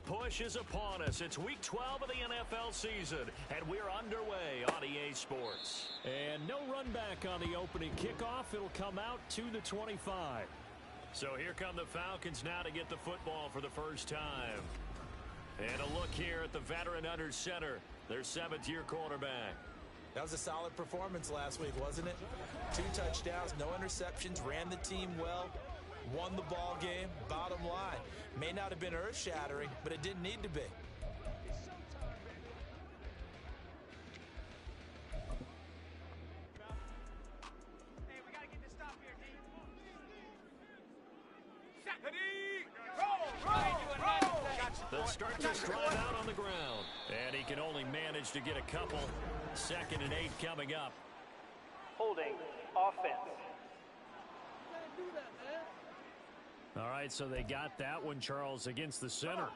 push is upon us. It's week 12 of the NFL season, and we're underway on EA Sports. And no run back on the opening kickoff. It'll come out to the 25. So here come the Falcons now to get the football for the first time. And a look here at the veteran under center, their seventh-year quarterback. That was a solid performance last week, wasn't it? 2 touchdowns, no interceptions, ran the team well, won the ball game. Bottom line, may not have been earth-shattering, but it didn't need to be. They'll start this drive out on the ground. And he can only manage to get a couple. 2nd and 8 coming up. Holding offense. All right, so they got that one, Charles, against the center.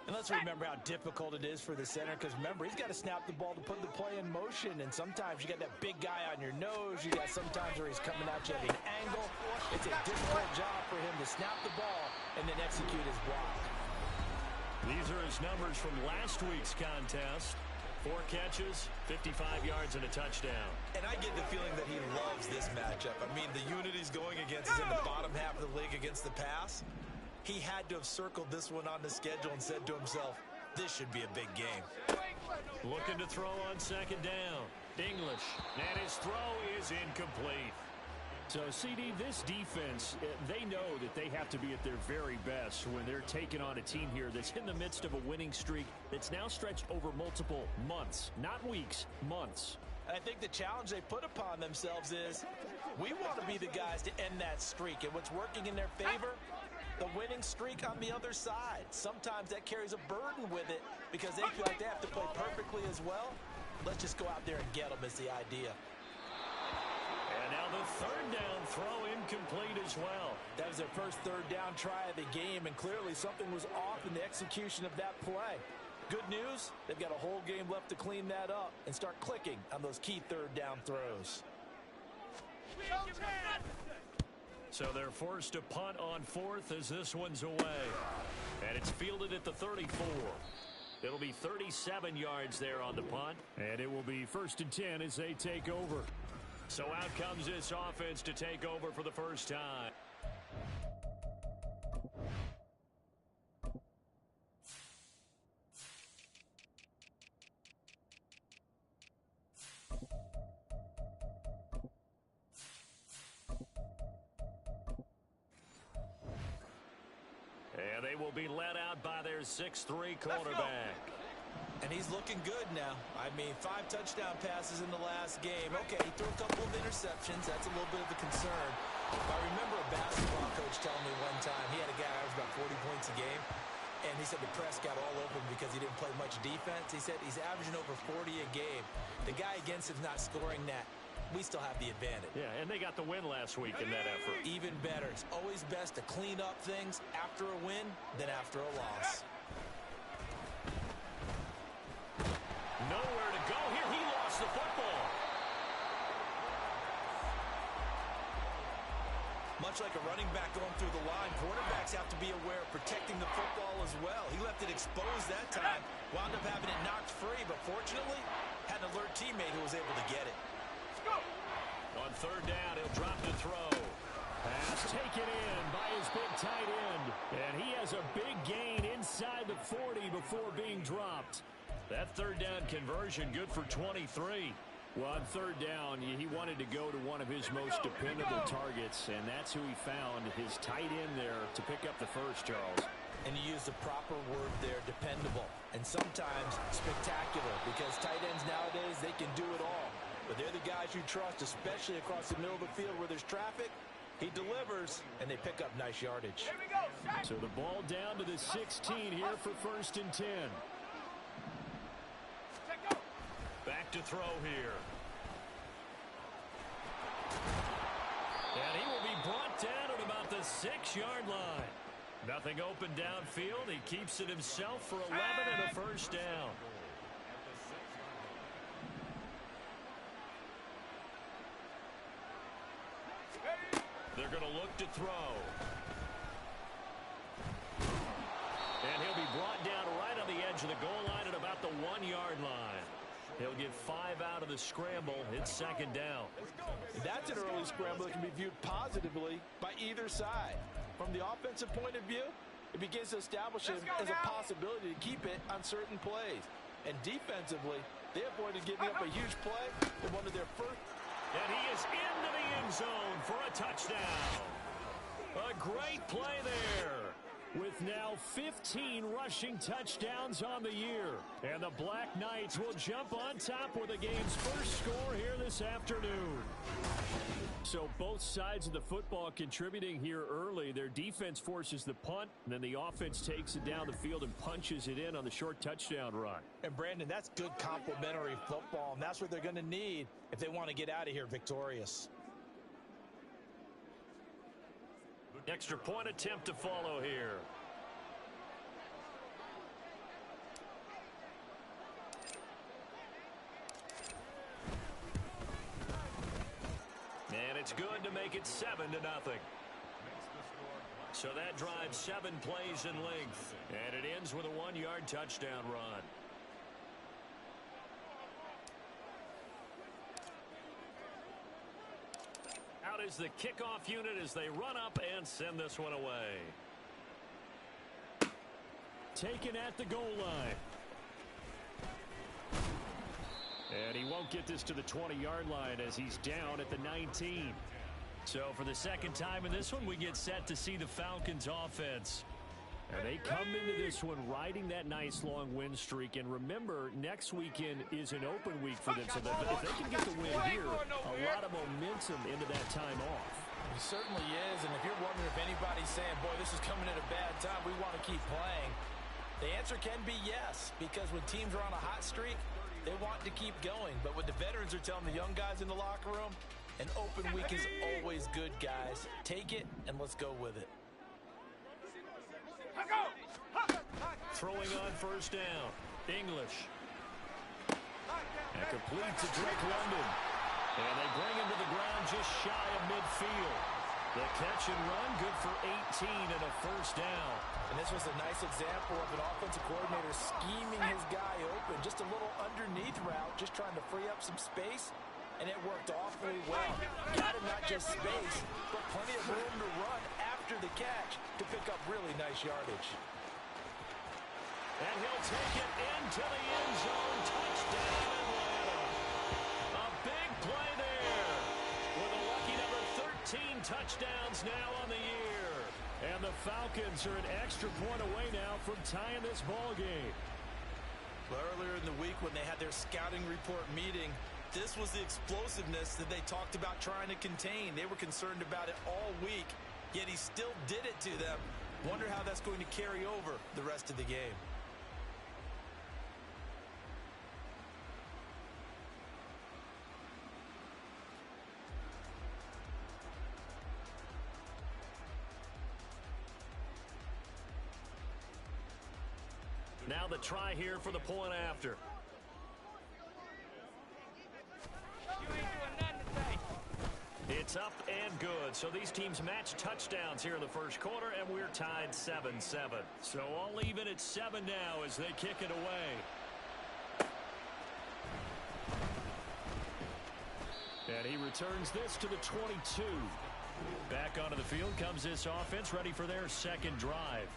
And let's remember how difficult it is for the center, because remember, he's got to snap the ball to put the play in motion, and sometimes you got that big guy on your nose. You got sometimes where he's coming at you at an angle. It's a difficult job for him to snap the ball and then execute his block. These are his numbers from last week's contest. 4 catches, 55 yards, and a touchdown. And I get the feeling that he loves this matchup. I mean, the unit he's going against is in the bottom half of the league against the pass. He had to have circled this one on the schedule and said to himself, this should be a big game. Looking to throw on 2nd down. English, and his throw is incomplete. So, CD, this defense, they know that they have to be at their very best when they're taking on a team here that's in the midst of a winning streak that's now stretched over multiple months, not weeks, months. And I think the challenge they put upon themselves is we want to be the guys to end that streak. And what's working in their favor? The winning streak on the other side. Sometimes that carries a burden with it because they feel like they have to play perfectly as well. Let's just go out there and get them is the idea. And now the 3rd down throw incomplete as well. That was their first 3rd down try of the game, and clearly something was off in the execution of that play. Good news, they've got a whole game left to clean that up and start clicking on those key 3rd down throws. So they're forced to punt on 4th as this one's away. And it's fielded at the 34. It'll be 37 yards there on the punt. And it will be 1st and 10 as they take over. So out comes this offense to take over for the first time. And they will be led out by their 6'3" quarterback. And he's looking good now. I mean, 5 touchdown passes in the last game. Okay, he threw a couple of interceptions. That's a little bit of a concern. I remember a basketball coach telling me one time he had a guy who averaged about 40 points a game. And he said the press got all over him because he didn't play much defense. He said he's averaging over 40 a game. The guy against him's not scoring that. We still have the advantage. Yeah, and they got the win last week in that effort. Even better. It's always best to clean up things after a win than after a loss. Nowhere to go here. He lost the football. Much like a running back going through the line, quarterbacks have to be aware of protecting the football as well. He left it exposed that time, wound up having it knocked free, but fortunately, had an alert teammate who was able to get it. On 3rd down, he'll drop to throw. Pass taken in by his big tight end. And he has a big gain inside the 40 before being dropped. That 3rd down conversion good for 23. Well, on 3rd down, he wanted to go to one of his most dependable targets, and that's who he found, his tight end there, to pick up the first, Charles. And you use the proper word there, dependable, and sometimes spectacular, because tight ends nowadays, they can do it all. But they're the guys you trust, especially across the middle of the field where there's traffic. He delivers, and they pick up nice yardage. So the ball down to the 16 here for 1st and 10. Back to throw here. And he will be brought down at about the 6-yard line. Nothing open downfield. He keeps it himself for 11 and a first down. They're going to look to throw. And he'll be brought down right He'll get 5 out of the scramble. It's second down. That's an early scramble that can be viewed positively by either side. From the offensive point of view, it begins to establish him as a possibility to keep it on certain plays. And defensively, they avoided giving up a huge play in one of their first. And he is into the end zone for a touchdown. A great play there. With now 15 rushing touchdowns on the year. And the Black Knights will jump on top with the game's first score here this afternoon. So both sides of the football contributing here early. Their defense forces the punt, and then the offense takes it down the field and punches it in on the short touchdown run. And Brandon, that's good complementary football, and that's what they're going to need if they want to get out of here victorious. Extra point attempt to follow here. And it's good to make it 7-0. So that drives 7 plays in length. And it ends with a 1-yard touchdown run. Out is the kickoff unit as they run up and send this one away. Taken at the goal line. And he won't get this to the 20-yard line as he's down at the 19. So for the second time in this one, we get set to see the Falcons offense. And they come into this one riding that nice long win streak. And remember, next weekend is an open week for them. So that if they can get the win here, a lot of momentum into that time off. It certainly is. And if you're wondering if anybody's saying, boy, this is coming at a bad time, we want to keep playing, the answer can be yes. Because when teams are on a hot streak, they want to keep going. But what the veterans are telling the young guys in the locker room, an open week is always good, guys. Take it and let's go with it. Throwing on first down. English. And complete to Drake London. And they bring him to the ground just shy of midfield. The catch and run, good for 18 and a first down. And this was a nice example of an offensive coordinator scheming his guy open. Just a little underneath route, just trying to free up some space. And it worked awfully well. Got him not just space, but plenty of room to run after the catch to pick up really nice yardage. And he'll take it into the end zone. Touchdown, Atlanta. A big play there. With a lucky number 13 touchdowns now on the year. And the Falcons are an extra point away now from tying this ball game. Well, earlier in the week when they had their scouting report meeting, this was the explosiveness that they talked about trying to contain. They were concerned about it all week, yet he still did it to them. Wonder how that's going to carry over the rest of the game. Now the try here for the point after. It's up and good. So these teams match touchdowns here in the first quarter, and we're tied 7-7. So all even at 7 now as they kick it away. And he returns this to the 22. Back onto the field comes this offense, ready for their second drive.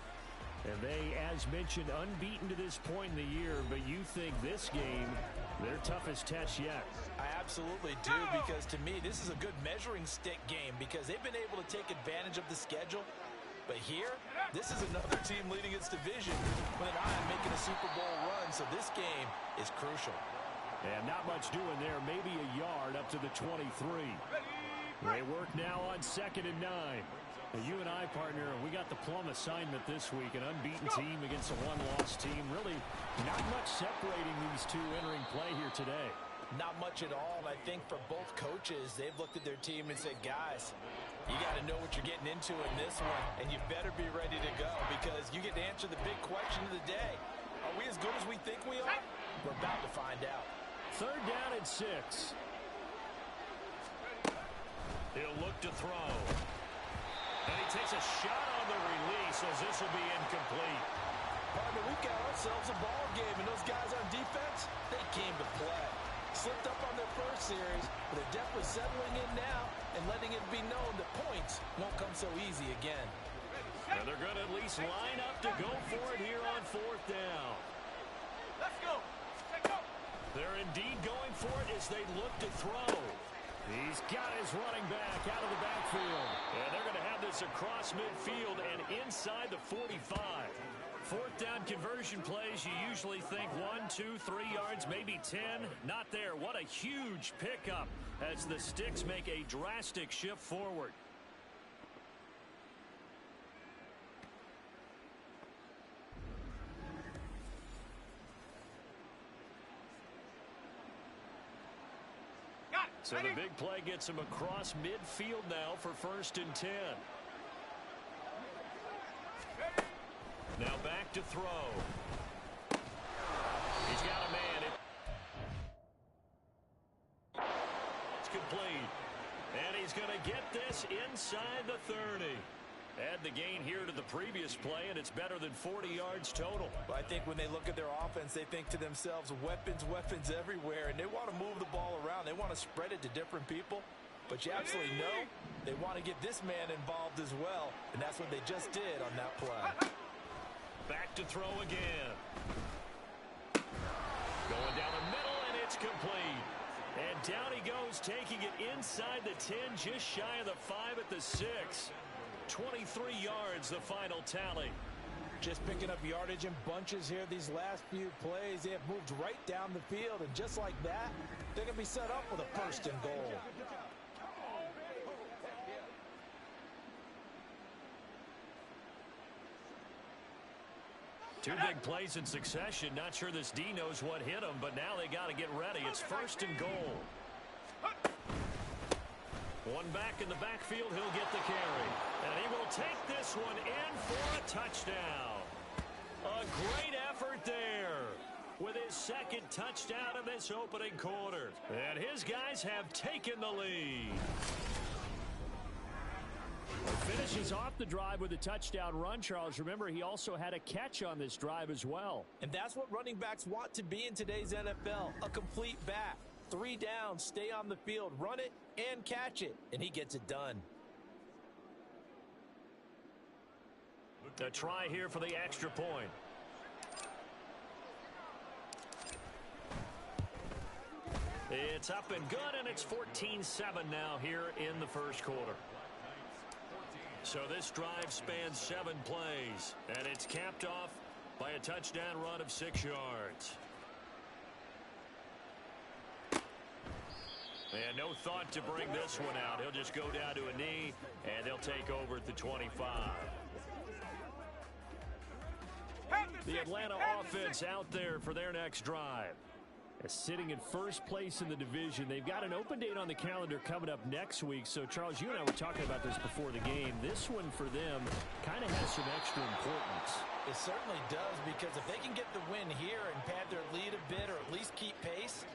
And they, as mentioned, unbeaten to this point in the year, but you think this game, their toughest test yet. I absolutely do, because to me, this is a good measuring stick game because they've been able to take advantage of the schedule. But here, this is another team leading its division with an eye on making a Super Bowl run, so this game is crucial. And not much doing there, maybe a yard up to the 23. They work now on 2nd and 9. Well, you and I, partner, we got the plum assignment this week, an unbeaten team against a one-loss team. Really not much separating these two entering play here today. Not much at all, and I think for both coaches, they've looked at their team and said, guys, you got to know what you're getting into in this one, and you better be ready to go because you get to answer the big question of the day. Are we as good as we think we are? We're about to find out. 3rd down and 6. He'll look to throw. And he takes a shot on the release as this will be incomplete. Partner, we we got ourselves a ball game, and those guys on defense, they came to play. Slipped up on their first series, but they're definitely settling in now and letting it be known that points won't come so easy again. And they're going to at least line up to go for it here on fourth down. Let's go. They're indeed going for it as they look to throw. He's got his running back out of the backfield. And they're going to have this across midfield and inside the 45. Fourth down conversion plays, you usually think 1, 2, 3 yards, maybe 10. Not there. What a huge pickup as the Sticks make a drastic shift forward. So the big play gets him across midfield now for 1st and 10. Now back to throw. He's got a man. It's complete. And he's going to get this inside the 30. Add the gain here to the previous play, and it's better than 40 yards total. Well, I think when they look at their offense, they think to themselves, weapons, weapons everywhere, and they want to move the ball around. They want to spread it to different people, but you absolutely know they want to get this man involved as well, and that's what they just did on that play. Back to throw again. Going down the middle, and it's complete. And down he goes, taking it inside the 10, just shy of the 5 at the 6. 23 yards, the final tally. Just picking up yardage in bunches here these last few plays. They have moved right down the field, and just like that, they're going to be set up with a 1st and goal. Two big plays in succession. Not sure this D knows what hit him, but now they got to get ready. It's 1st and goal. One back in the backfield, he'll get the carry. And he will take this one in for a touchdown. A great effort there with his 2nd touchdown of this opening quarter. And his guys have taken the lead. Finishes off the drive with a touchdown run, Charles. Remember, he also had a catch on this drive as well. And that's what running backs want to be in today's NFL, a complete back. 3 downs, stay on the field, run it, and catch it. And he gets it done. A try here for the extra point. It's up and good, and it's 14-7 now here in the 1st quarter. So this drive spans 7 plays, and it's capped off by a touchdown run of 6 yards. And no thought to bring this one out. He'll just go down to a knee, and they'll take over at the 25. The Atlanta offense out there for their next drive. Sitting in 1st place in the division. They've got an open date on the calendar coming up next week. So, Charles, you and I were talking about this before the game. This one for them kind of has some extra importance. It certainly does, because if they can get the win here and pad their lead a bit or at least keep pace,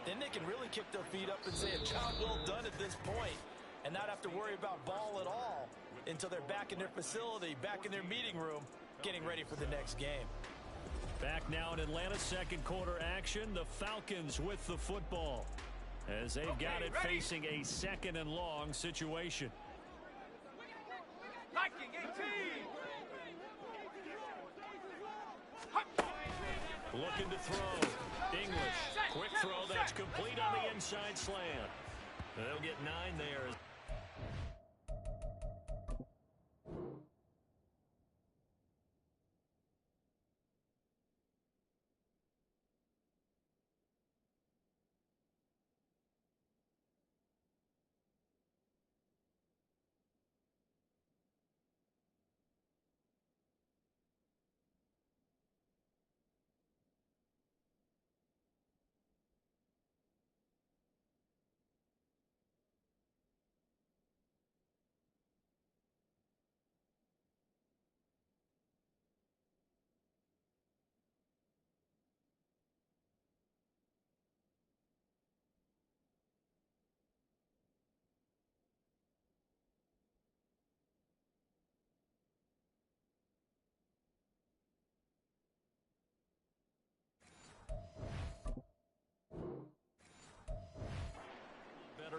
then they can really kick their feet up and say a job well done at this point and not have to worry about ball at all until they're back in their facility, back in their meeting room, getting ready for the next game. Back now in Atlanta's 2nd quarter action, the Falcons with the football as they've got it facing a 2nd and long situation. Liking 18. Looking to throw. English, quick throw, that's complete on the inside slant. They'll get 9 there.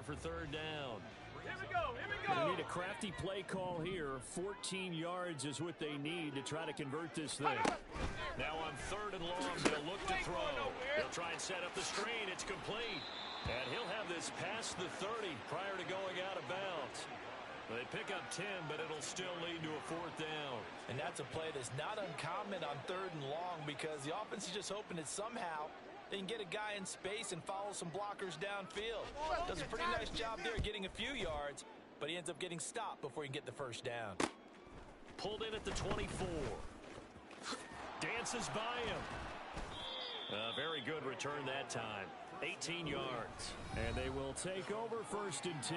for third down. Here we go. Here we They go. need a crafty play call here. 14 yards is what they need to try to convert this thing. Now on third and long, they'll look to throw. They'll try and set up the screen. It's complete. And he'll have this past the 30 prior to going out of bounds. They pick up 10, but it'll still lead to a fourth down. And that's a play that's not uncommon on third and long because the offense is just hoping that somehow they can get a guy in space and follow some blockers downfield. Does a pretty nice job there getting a few yards, but he ends up getting stopped before he can get the first down. Pulled in at the 24. Dances by him. A very good return that time. 18 yards. And they will take over first and 10.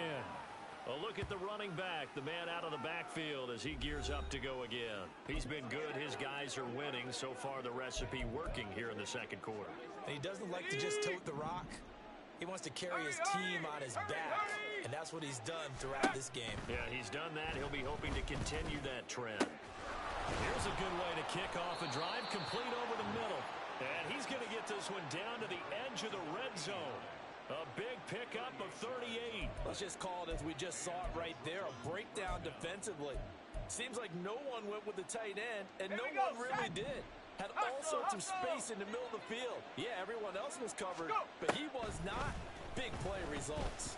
A look at the running back, the man out of the backfield as he gears up to go again. He's been good. His guys are winning. So far, the recipe working here in the second quarter. And he doesn't like to just tote the rock. He wants to carry his team on his back, and that's what he's done throughout this game. Yeah, he's done that. He'll be hoping to continue that trend. Here's a good way to kick off a drive, complete over the middle. And he's going to get this one down to the edge of the red zone. A big pickup of 38. Let's just call it as we just saw it right there, a breakdown defensively. Seems like no one went with the tight end, and no one really did. Had all sorts of space in the middle of the field. Yeah, everyone else was covered, but he was not. Big play results.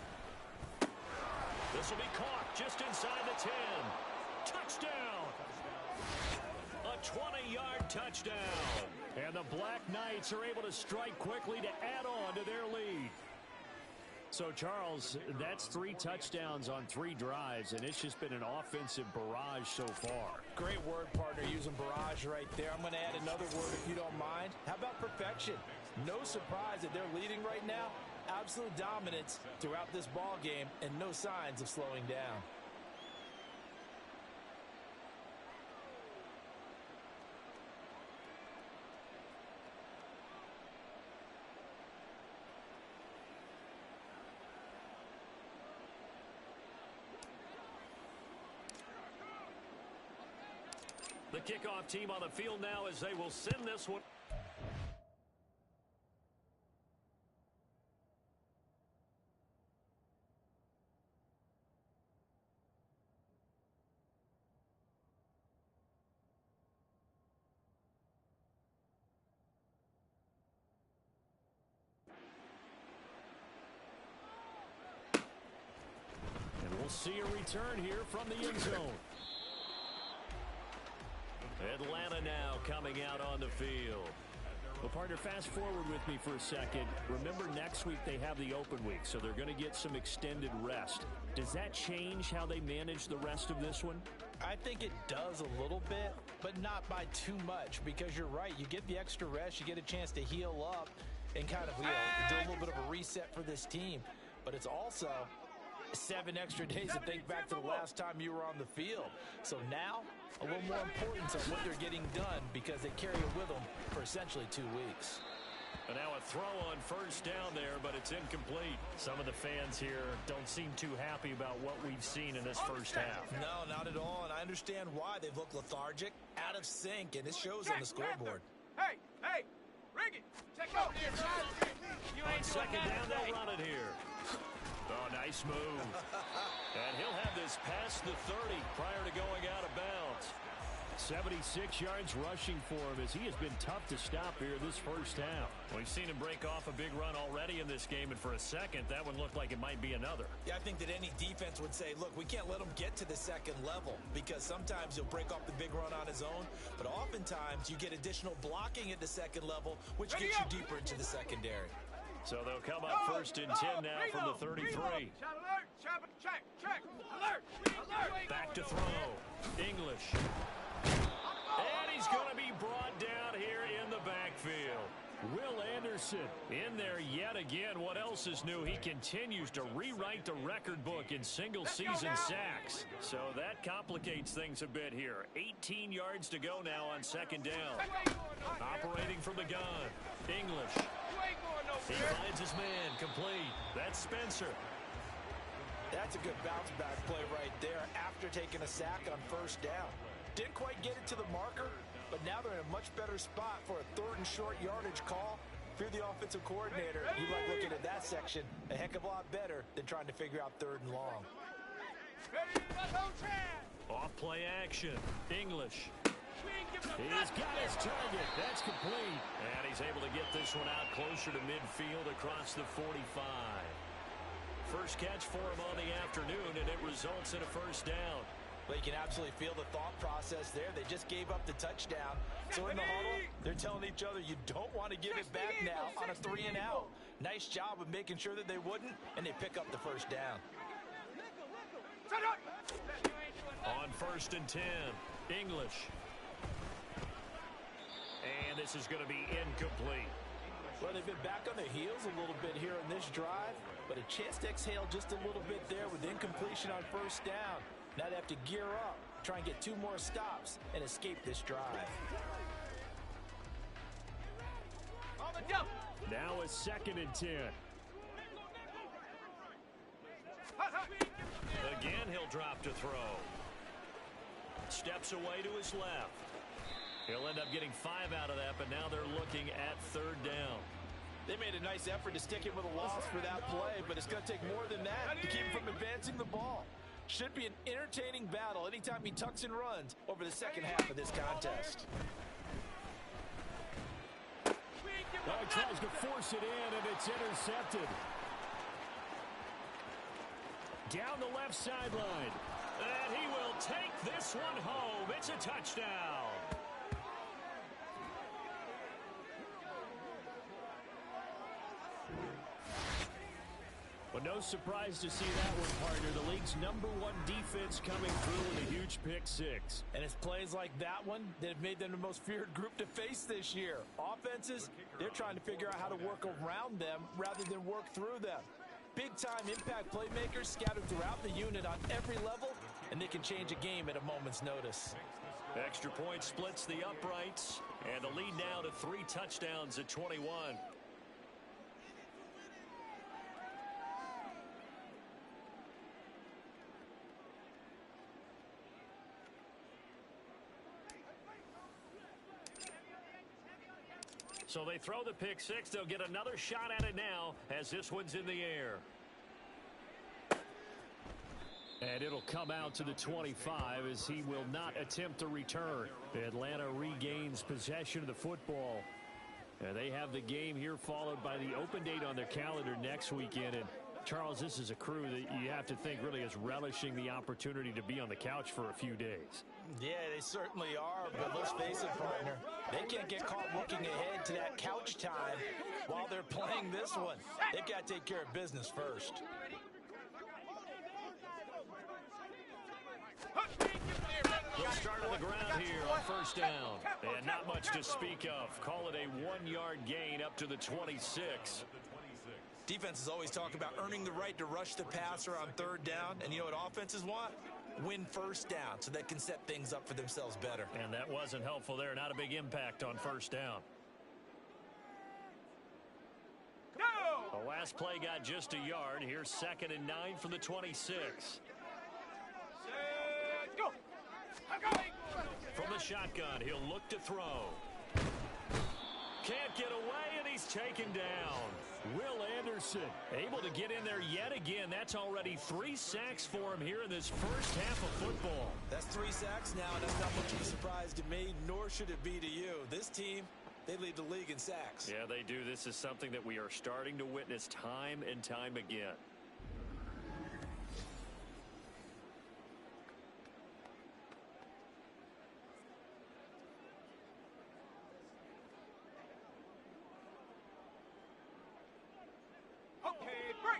This will be caught just inside the 10. Touchdown! A 20-yard touchdown. And the Black Knights are able to strike quickly to add on to their lead. So, Charles, that's 3 touchdowns on 3 drives, and it's just been an offensive barrage so far. Great word, partner, using barrage right there. I'm going to add another word if you don't mind. How about perfection? No surprise that they're leading right now. Absolute dominance throughout this ball game and no signs of slowing down. The kickoff team on the field now as they will send this one. And we'll see a return here from the end zone. Atlanta now coming out on the field. Well, partner, fast forward with me for a second. Remember, next week they have the open week, so they're going to get some extended rest. Does that change how they manage the rest of this one? I think it does a little bit, but not by too much, because you're right. You get the extra rest, you get a chance to heal up and kind of do a little bit of a reset for this team. But it's also 7 extra days to think back to the last time you were on the field. So now, a little more importance on what they're getting done because they carry it with them for essentially 2 weeks. And now a throw on first down there, but it's incomplete. Some of the fans here don't seem too happy about what we've seen in this first half. No, not at all, and I understand why. They've looked lethargic, out of sync, and it shows on the scoreboard. Hey, hey, rig it. Check out here. You On ain't doing second down, that they'll run it here. Oh, nice move. And he'll have this past the 30 prior to going out of bounds. 76 yards rushing for him as he has been tough to stop here this first half. We've seen him break off a big run already in this game, and for a second, that one looked like it might be another. Yeah, I think that any defense would say, look, we can't let him get to the second level because sometimes he'll break off the big run on his own, but oftentimes you get additional blocking at the second level, which gets you deeper into the secondary. So they'll come up first and 10 now from the 33. Shot alert. Shot, check. Alert. Back to throw. English. And he's going to be brought down here in the backfield. Will Anderson in there yet again. What else is new? He continues to rewrite the record book in single-season sacks. So that complicates things a bit here. 18 yards to go now on second down. Operating from the gun. English. He finds his man complete. That's Spencer. That's a good bounce-back play right there after taking a sack on first down. Didn't quite get it to the marker, but now they're in a much better spot for a 3rd and short yardage call. If you're the offensive coordinator, you like looking at that section a heck of a lot better than trying to figure out 3rd and long. Off play action. English. He's got his target. That's complete. And he's able to get this one out closer to midfield across the 45. First catch for him on the afternoon, and it results in a first down. But you can absolutely feel the thought process there. They just gave up the touchdown. So in the huddle, they're telling each other, you don't want to give it back now on a 3 and out. Nice job of making sure that they wouldn't, and they pick up the first down. On 1st and 10, English. And this is going to be incomplete. Well, they've been back on their heels a little bit here in this drive, but a chance to exhale just a little bit there with incompletion on 1st down. Now they have to gear up, try and get 2 more stops, and escape this drive. On the jump. Now a 2nd and 10. Again, he'll drop to throw. Steps away to his left. He'll end up getting 5 out of that, but now they're looking at 3rd down. They made a nice effort to stick him with a loss for that play, but it's going to take more than that to keep him from advancing the ball. Should be an entertaining battle anytime he tucks and runs over the second half of this contest. Now he tries to force it in, and it's intercepted. Down the left sideline. And he will take this one home. It's a touchdown. Well, no surprise to see that one, partner. The league's #1 defense coming through with a huge pick 6. And it's plays like that one that have made them the most feared group to face this year. Offenses, they're trying to figure out how to work around them rather than work through them. Big-time impact playmakers scattered throughout the unit on every level, and they can change a game at a moment's notice. Extra point splits the uprights, and the lead now to 3 touchdowns at 21. So they throw the pick 6. They'll get another shot at it now as this one's in the air. And it'll come out to the 25 as he will not attempt to return. Atlanta regains possession of the football. And they have the game here followed by the open date on their calendar next weekend. And Charles, this is a crew that you have to think really is relishing the opportunity to be on the couch for a few days. Yeah, they certainly are, but let's face it, partner. They can't get caught looking ahead to that couch time while they're playing this one. They've got to take care of business first. They'll start on the ground here on 1st down. And not much to speak of. Call it a 1-yard gain up to the 26. Defenses always talk about earning the right to rush the passer on 3rd down. And you know what offenses want? Win 1st down so they can set things up for themselves better. And that wasn't helpful there. Not a big impact on 1st down. Go! The last play got just a yard. Here's 2nd and 9 from the 26. Go! From the shotgun, he'll look to throw. Can't get away, and he's taken down. Will Anderson able to get in there yet again. That's already 3 sacks for him here in this first half of football. That's 3 sacks now, and that's not much of a surprise to me, nor should it be to you. This team, they lead the league in sacks. Yeah, they do. This is something that we are starting to witness time and time again.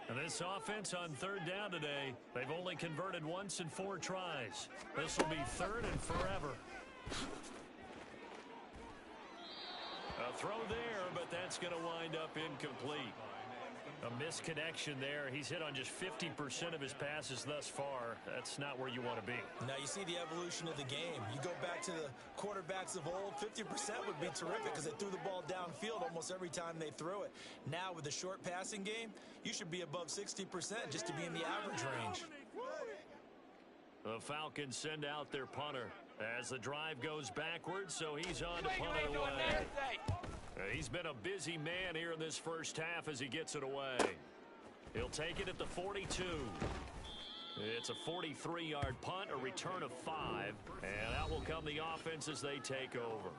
And this offense on 3rd down today, they've only converted once in 4 tries. This will be 3rd and forever. A throw there, but that's going to wind up incomplete. A misconnection there. He's hit on just 50% of his passes thus far. That's not where you want to be. Now you see the evolution of the game. You go back to the quarterbacks of old, 50% would be terrific because they threw the ball downfield almost every time they threw it. Now with the short passing game, you should be above 60% just to be in the average range. The Falcons send out their punter as the drive goes backwards, so he's on to punt it away. He's been a busy man here in this first half as he gets it away. He'll take it at the 42. It's a 43-yard punt, a return of 5, and out will come the offense as they take over.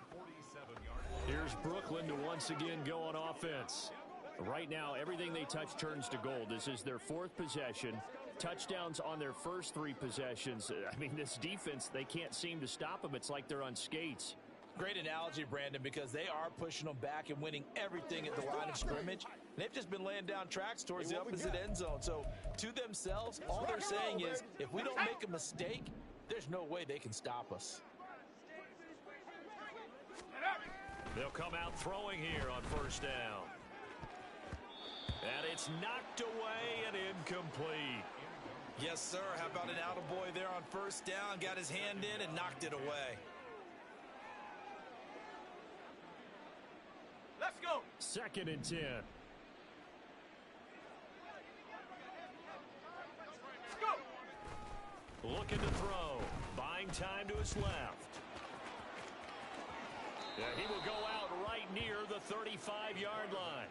Here's Brooklyn to once again go on offense. Right now, everything they touch turns to gold. This is their 4th possession. Touchdowns on their first 3 possessions. I mean, this defense, they can't seem to stop them. It's like they're on skates. Great analogy, Brandon, because they are pushing them back and winning everything at the line of scrimmage. They've just been laying down tracks towards the opposite end zone. So to themselves, all they're saying is, if we don't make a mistake, there's no way they can stop us. They'll come out throwing here on first down. And it's knocked away and incomplete. Yes, sir. How about an attaboy there on first down? Got his hand in and knocked it away. Let's go. 2nd and 10. Let's go. Looking to throw. Buying time to his left. Yeah, he will go out right near the 35-yard line.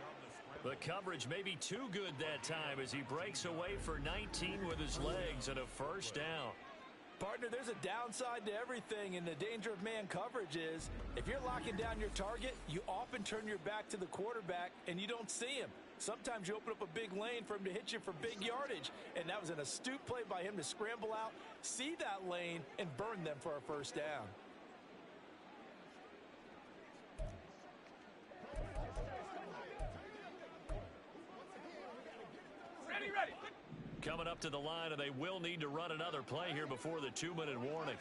The coverage may be too good that time as he breaks away for 19 with his legs and a first down. Partner, there's a downside to everything, and the danger of man coverage is if you're locking down your target, you often turn your back to the quarterback and you don't see him. Sometimes you open up a big lane for him to hit you for big yardage, and that was an astute play by him to scramble out, see that lane, and burn them for a first down. Ready. Coming up to the line, and they will need to run another play here before the 2-minute warning.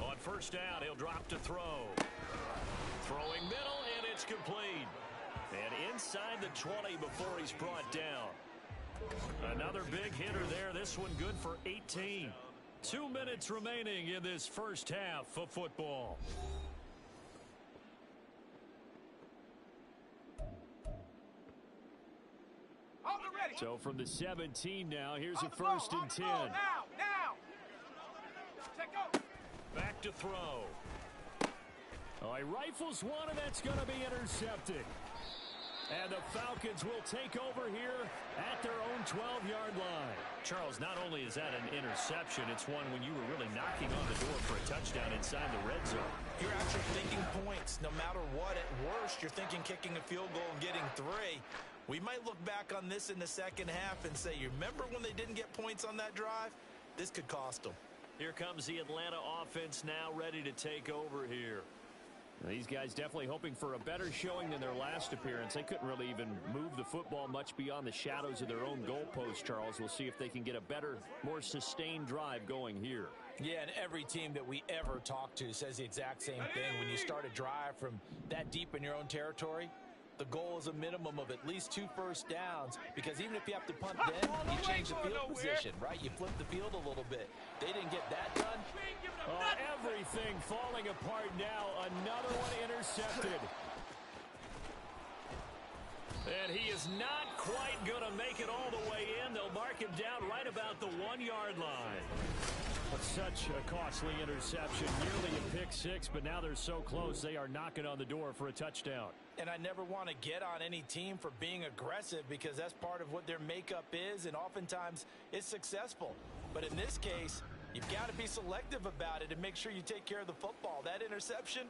On first down, he'll drop to throw. Throwing middle, and it's complete. And inside the 20 before he's brought down. Another big hitter there. This one good for 18. 2 minutes remaining in this first half of football. So from the 17 now, here's a 1st and 10. Now. Take go. Back to throw. Oh, he rifles one, and that's going to be intercepted. And the Falcons will take over here at their own 12-yard line. Charles, not only is that an interception, it's one when you were really knocking on the door for a touchdown inside the red zone. You're actually thinking points. No matter what, at worst, you're thinking kicking a field goal and getting 3. We might look back on this in the second half and say, you remember when they didn't get points on that drive? This could cost them. Here comes the Atlanta offense now ready to take over here. These guys definitely hoping for a better showing than their last appearance. They couldn't really even move the football much beyond the shadows of their own goalpost, Charles. We'll see if they can get a better, more sustained drive going here. Yeah, and every team that we ever talk to says the exact same thing. When you start a drive from that deep in your own territory, the goal is a minimum of at least 2 first downs, because even if you have to punt then, you change the field position, right? You flip the field a little bit. They didn't get that done. Everything falling apart now. Another one intercepted. And he is not quite going to make it all the way in. They'll mark him down right about the 1-yard line. But such a costly interception, nearly a pick 6, but now they're so close they are knocking on the door for a touchdown. And I never want to get on any team for being aggressive, because that's part of what their makeup is, and oftentimes it's successful. But in this case, you've got to be selective about it and make sure you take care of the football. That interception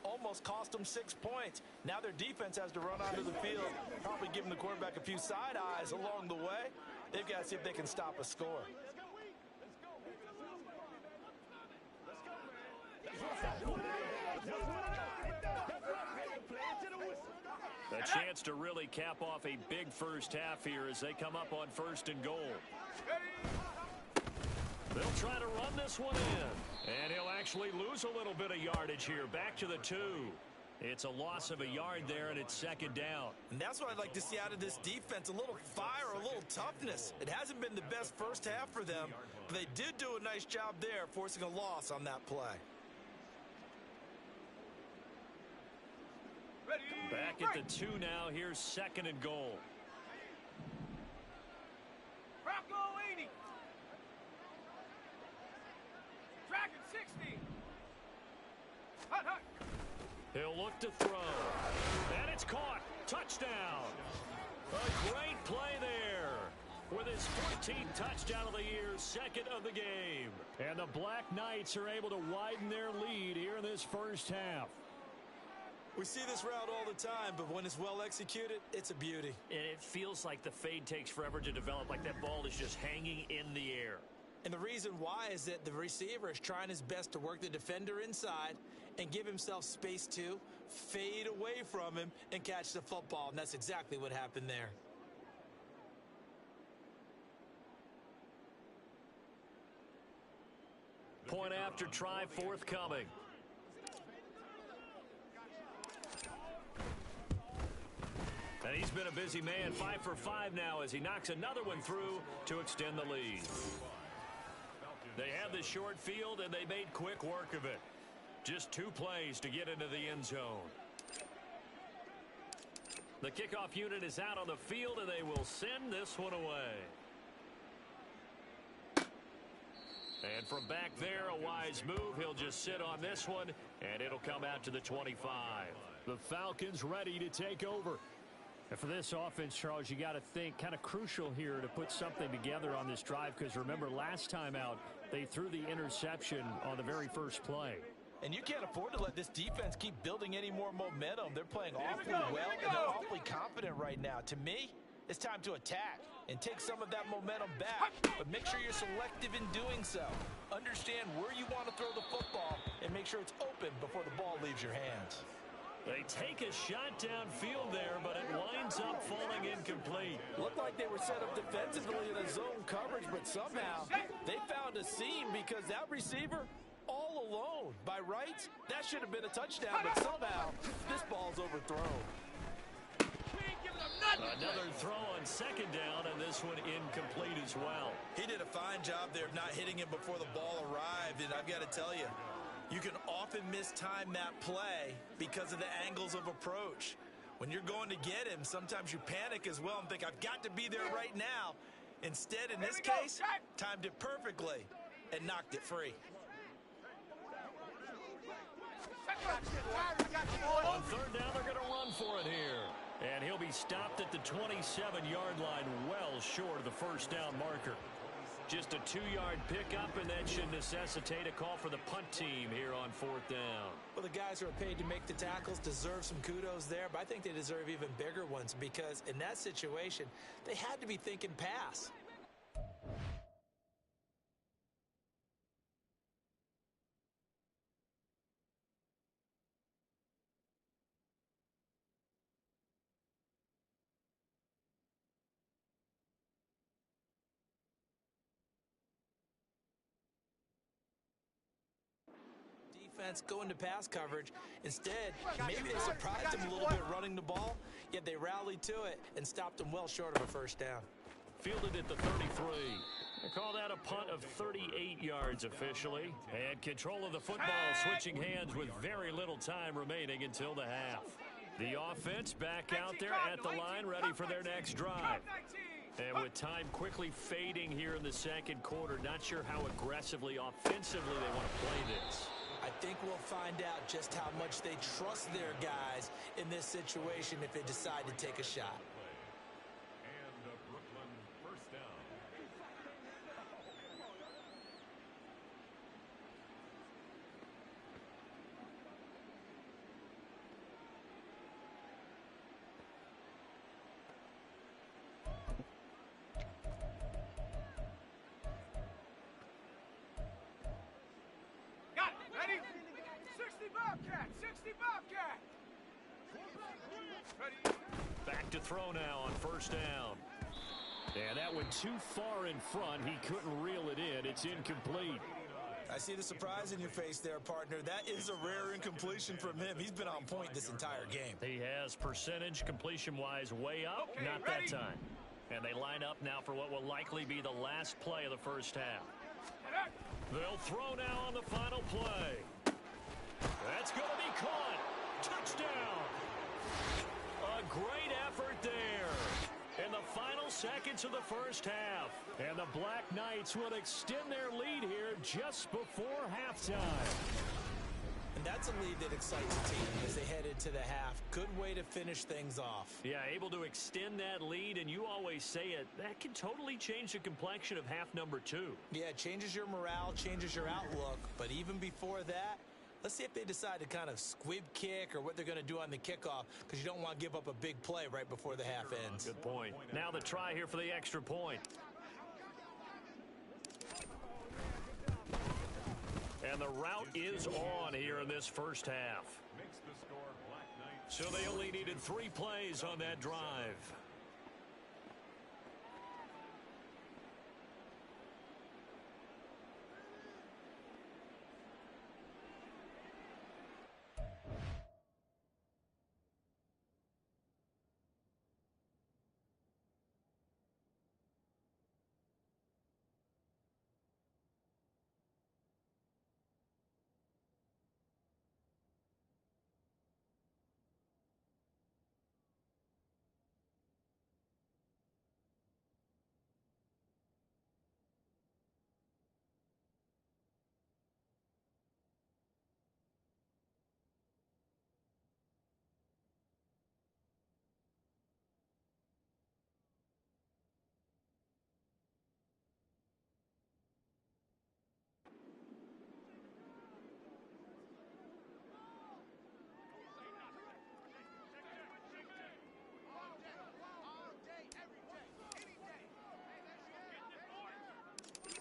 almost cost them 6 points. Now their defense has to run onto the field, probably giving the quarterback a few side eyes along the way. They've got to see if they can stop a score. A chance to really cap off a big first half here as they come up on 1st and goal. They'll try to run this one in. And he'll actually lose a little bit of yardage here. Back to the 2. It's a loss of a yard there, and it's 2nd down. And that's what I'd like to see out of this defense. A little fire, a little toughness. It hasn't been the best first half for them, but they did do a nice job there, forcing a loss on that play. Back at the 2 now. Here's 2nd and goal. Bronco 80. Dragon 60. Hut. He'll look to throw. And it's caught. Touchdown. A great play there. With his 14th touchdown of the year, second of the game. And the Black Knights are able to widen their lead here in this first half. We see this route all the time, but when it's well executed, it's a beauty. And it feels like the fade takes forever to develop, like that ball is just hanging in the air. And the reason why is that the receiver is trying his best to work the defender inside and give himself space to fade away from him and catch the football. And that's exactly what happened there. Point after try forthcoming. And he's been a busy man, 5 for 5 now as he knocks another one through to extend the lead. They have the short field, and they made quick work of it. Just 2 plays to get into the end zone. The kickoff unit is out on the field, and they will send this one away. And from back there, a wise move. He'll just sit on this one, and it'll come out to the 25. The Falcons ready to take over. And for this offense, Charles, you got to think kind of crucial here to put something together on this drive, because remember last time out, they threw the interception on the very first play. And you can't afford to let this defense keep building any more momentum. They're playing awfully well, and they're awfully confident right now. To me, it's time to attack and take some of that momentum back, but make sure you're selective in doing so. Understand where you want to throw the football and make sure it's open before the ball leaves your hands. They take a shot downfield there, but it winds up falling incomplete. Looked like they were set up defensively in a zone coverage, but somehow they found a seam because that receiver all alone. By rights, that should have been a touchdown, but somehow this ball's overthrown. Another throw on second down, and this one incomplete as well. He did a fine job there of not hitting him before the ball arrived, and I've got to tell you, you can often mistime that play because of the angles of approach. When you're going to get him, sometimes you panic as well and think, I've got to be there right now. Instead, in this case, timed it perfectly and knocked it free. On third down, they're going to run for it here. And he'll be stopped at the 27-yard line, well short of the first down marker. Just a 2-yard pickup, and that should necessitate a call for the punt team here on fourth down. Well, the guys who are paid to make the tackles deserve some kudos there, but I think they deserve even bigger ones because in that situation, they had to be thinking pass. Defense going to pass coverage. Instead, maybe they surprised him a little bit running the ball, yet they rallied to it and stopped him well short of a first down. Fielded at the 33. They call that a punt of 38 yards officially. And control of the football switching hands with very little time remaining until the half. The offense back out there at the line, ready for their next drive. And with time quickly fading here in the second quarter, not sure how aggressively, offensively they want to play this. I think we'll find out just how much they trust their guys in this situation if they decide to take a shot. And Brooklyn first down. Got it. Ready? 60 Bobcat. 60 Bobcat. Ready? Back to throw now on first down. And that went too far in front. He couldn't reel it in. It's incomplete. I see the surprise in your face there, partner. That is a rare incompletion from him. He's been on point this entire game. He has percentage completion-wise way up. Okay, Not ready? that time. And they line up now for what will likely be the last play of the first half. They'll throw now on the final play. That's going to be caught. Touchdown. A great effort there in the final seconds of the first half. And the Black Knights will extend their lead here just before halftime. And that's a lead that excites a team as they head into the half. Good way to finish things off. Yeah, able to extend that lead, and you always say it, that can totally change the complexion of half number 2. Yeah, it changes your morale, changes your outlook. But even before that, let's see if they decide to kind of squib kick or what they're going to do on the kickoff, because you don't want to give up a big play right before the half ends. Good point. Now the try here for the extra point. And the route is on here in this first half. So they only needed 3 plays on that drive.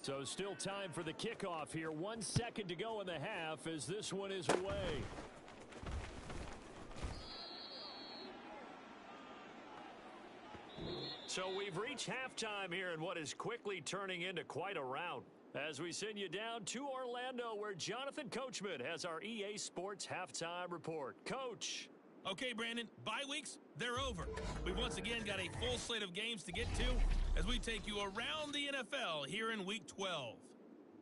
So still time for the kickoff here. 1 second to go in the half as this one is away. So we've reached halftime here in what is quickly turning into quite a rout. As we send you down to Orlando, where Jonathan Coachman has our EA Sports Halftime Report. Coach. Okay, Brandon, bye weeks, they're over. We've once again got a full slate of games to get to as we take you around the NFL here in Week 12.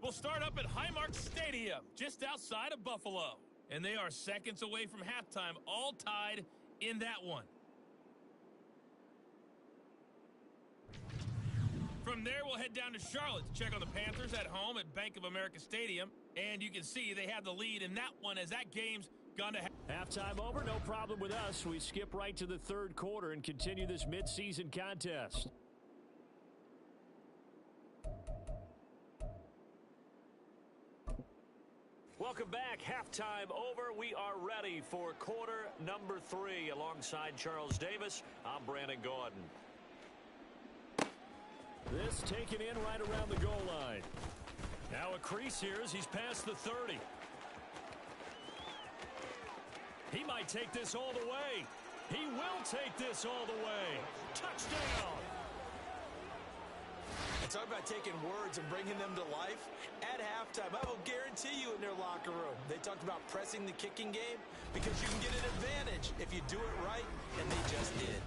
We'll start up at Highmark Stadium, just outside of Buffalo. And they are seconds away from halftime, all tied in that one. From there, we'll head down to Charlotte to check on the Panthers at home at Bank of America Stadium. And you can see they have the lead in that one as that game's gone to halftime over. No problem with us. We skip right to the third quarter and continue this midseason contest. Welcome back. Halftime over. We are ready for quarter number 3. Alongside Charles Davis, I'm Brandon Gordon. This taken in right around the goal line. Now a crease here as he's past the 30. He might take this all the way. He will take this all the way. Touchdown. And talk about taking words and bringing them to life. At halftime, I will guarantee you in their locker room, they talked about pressing the kicking game because you can get an advantage if you do it right, and they just did.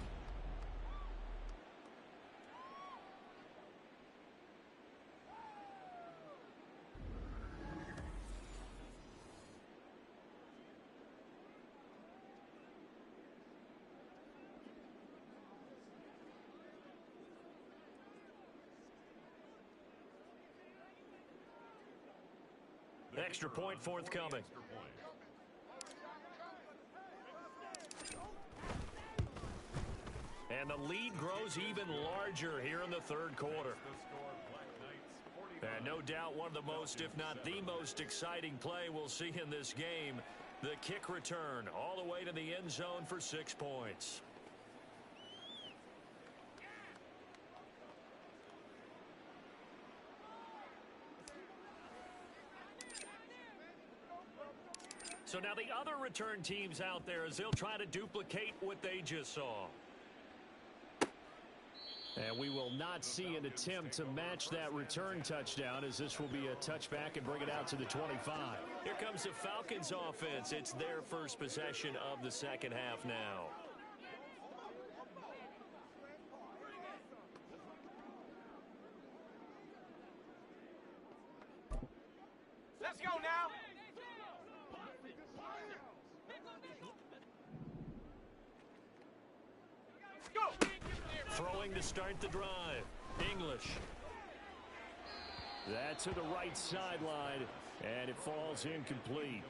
Extra point forthcoming. And the lead grows even larger here in the third quarter. And no doubt one of the most, if not the most exciting play we'll see in this game. The kick return all the way to the end zone for 6 points. So now the other return teams out there as they'll try to duplicate what they just saw. And we will not see an attempt to match that return touchdown as this will be a touchback and bring it out to the 25. Here comes the Falcons offense. It's their first possession of the second half now. Let's go now. Go. Throwing to start the drive. English. That to the right sideline, and it falls incomplete.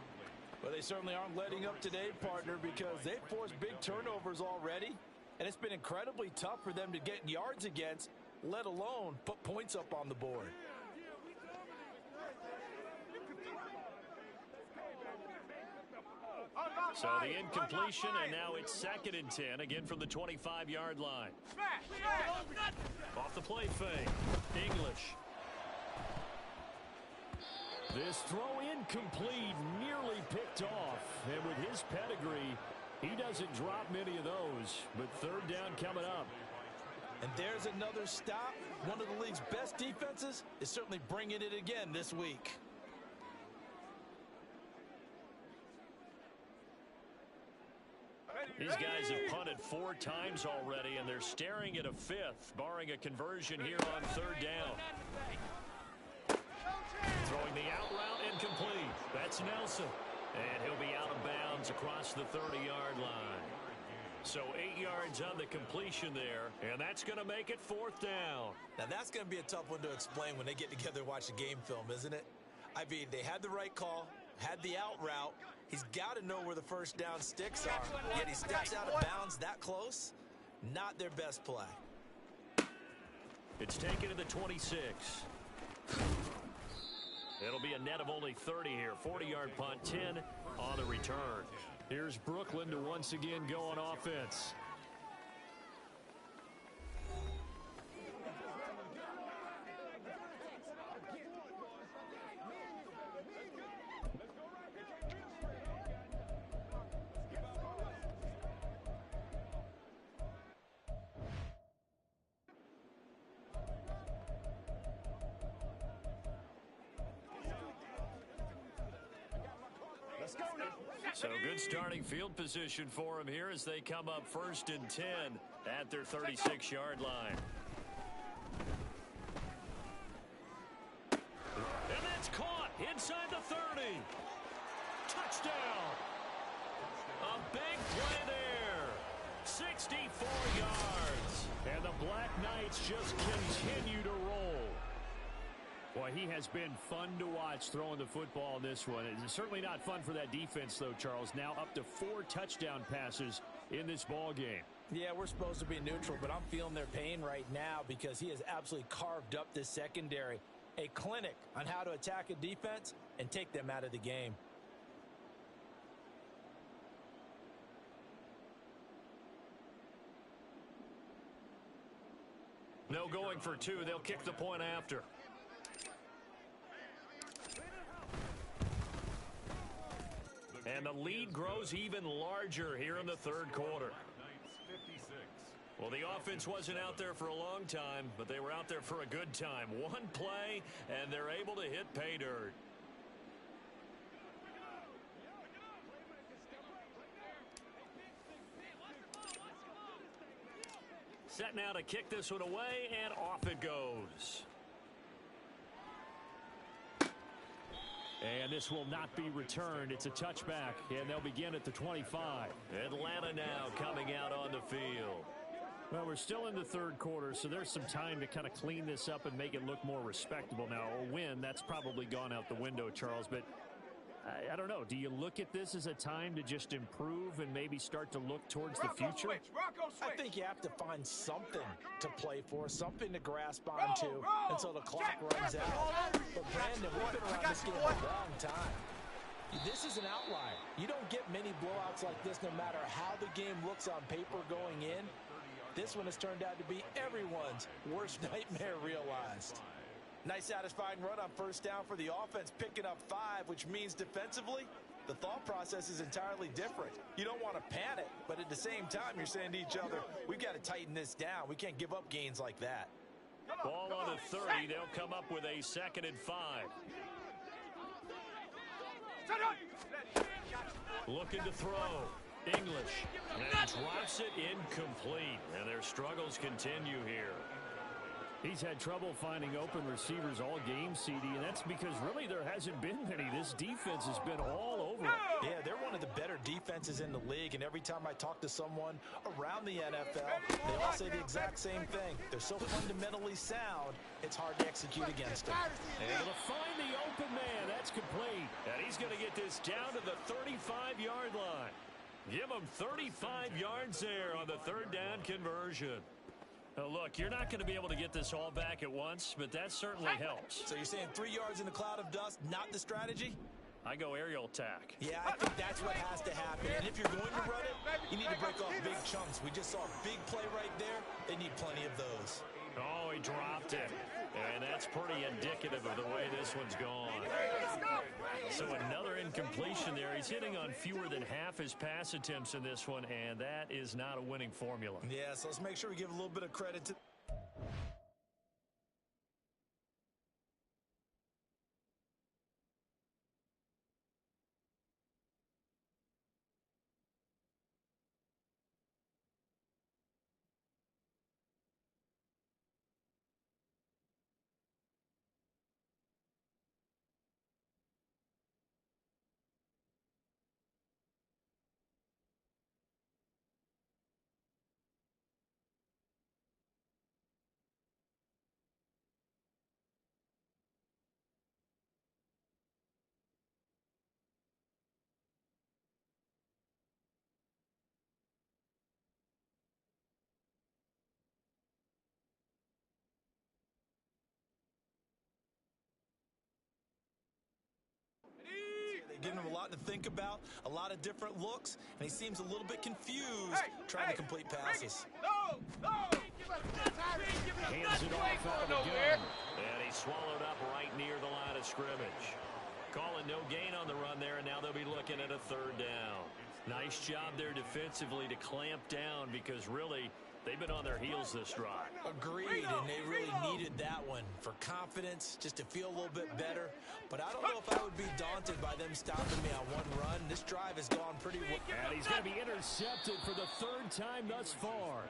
Well, they certainly aren't letting up today, partner, because they've forced big turnovers already, and it's been incredibly tough for them to get yards against, let alone put points up on the board. So the incompletion, and now it's 2nd and 10, again from the 25-yard line. Off the play fake, English. This throw incomplete, nearly picked off. And with his pedigree, he doesn't drop many of those. But 3rd down coming up. And there's another stop. One of the league's best defenses is certainly bringing it again this week. These guys have punted 4 times already, and they're staring at a 5th, barring a conversion here on 3rd down. Throwing the out route incomplete. That's Nelson. And he'll be out of bounds across the 30-yard line. So 8 yards on the completion there, and that's going to make it 4th down. Now that's going to be a tough one to explain when they get together and watch the game film, isn't it? I mean, they had the right call, had the out route. He's got to know where the 1st down sticks are, yet he steps out of bounds that close. Not their best play. It's taken to the 26. It'll be a net of only 30 here. 40-yard punt, 10 on the return. Here's Brooklyn to once again go on offense. So good starting field position for him here as they come up 1st and 10 at their 36-yard line. And that's caught inside the 30. Touchdown. A big play there. 64 yards. And the Black Knights just continue to roll. Boy, he has been fun to watch throwing the football in this one. It's certainly not fun for that defense, though, Charles. Now up to 4 touchdown passes in this ball game. Yeah, we're supposed to be neutral, but I'm feeling their pain right now because he has absolutely carved up this secondary. A clinic on how to attack a defense and take them out of the game. No going for 2. They'll kick the point after. And the lead grows even larger here in the 3rd quarter. Well, the offense wasn't out there for a long time, but they were out there for a good time. One play, and they're able to hit pay dirt. Set now to kick this one away, and off it goes. And this will not be returned. It's a touchback, and they'll begin at the 25. Atlanta now coming out on the field. Well, we're still in the 3rd quarter, so there's some time to kind of clean this up and make it look more respectable. Now, a win, that's probably gone out the window, Charles, but I don't know. Do you look at this as a time to just improve and maybe start to look towards the future? I think you have to find something to play for, something to grasp onto until the clock runs out. But Brandon, we've been around this game a long time. This is an outlier. You don't get many blowouts like this no matter how the game looks on paper going in. This one has turned out to be everyone's worst nightmare realized. Nice satisfying run on 1st down for the offense, picking up 5, which means defensively, the thought process is entirely different. You don't want to panic, but at the same time, you're saying to each other, we've got to tighten this down. We can't give up gains like that. Ball on the 30. They'll come up with a 2nd and 5. Looking to throw. English. And drops it incomplete. And their struggles continue here. He's had trouble finding open receivers all game, CD, and that's because really there hasn't been many. This defense has been all over him. Yeah, they're one of the better defenses in the league, and every time I talk to someone around the NFL, they all say the exact same thing. They're so fundamentally sound, it's hard to execute against them. Able to find the open man. That's complete. And he's going to get this down to the 35-yard line. Give him 35 yards there on the third down conversion. Now look, you're not going to be able to get this all back at once, but that certainly helps. So you're saying 3 yards in the cloud of dust, not the strategy? I go aerial attack. Yeah, I think that's what has to happen. And if you're going to run it, you need to break off big chunks. We just saw a big play right there. They need plenty of those. Oh, he dropped it. And that's pretty indicative of the way this one's gone. So another incompletion there. He's hitting on fewer than half his pass attempts in this one, and that is not a winning formula. Yeah, so let's make sure we give a little bit of credit to... Giving him a lot to think about, a lot of different looks, and he seems a little bit confused trying to complete passes. Hands it off out of the gun. And he's swallowed up right near the line of scrimmage. Calling no gain on the run there, and now they'll be looking at a third down. Nice job there defensively to clamp down because really they've been on their heels this drive. Agreed, and they really needed that one for confidence, just to feel a little bit better. But I don't know if I would be daunted by them stopping me on one run. This drive has gone pretty well. And he's going to be intercepted for the third time thus far.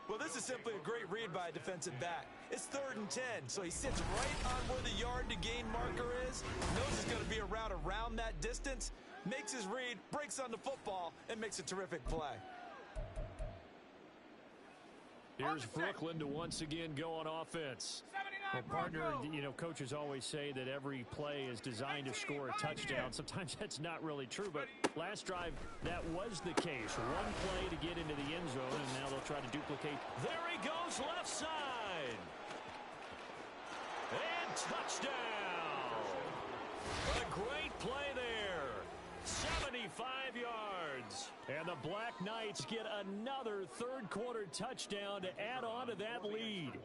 Well, this is simply a great read by a defensive back. It's 3rd and 10, so he sits right on where the yard-to-gain marker is, knows it's going to be a route around that distance, makes his read, breaks on the football, and makes a terrific play. Here's Brooklyn to once again go on offense. Well, partner, you know, coaches always say that every play is designed to score a touchdown. Sometimes that's not really true, but last drive, that was the case. One play to get into the end zone, and now they'll try to duplicate. There he goes, left side. And touchdown. A great play there. 75 yards. And the Black Knights get another third-quarter touchdown to add on to that lead.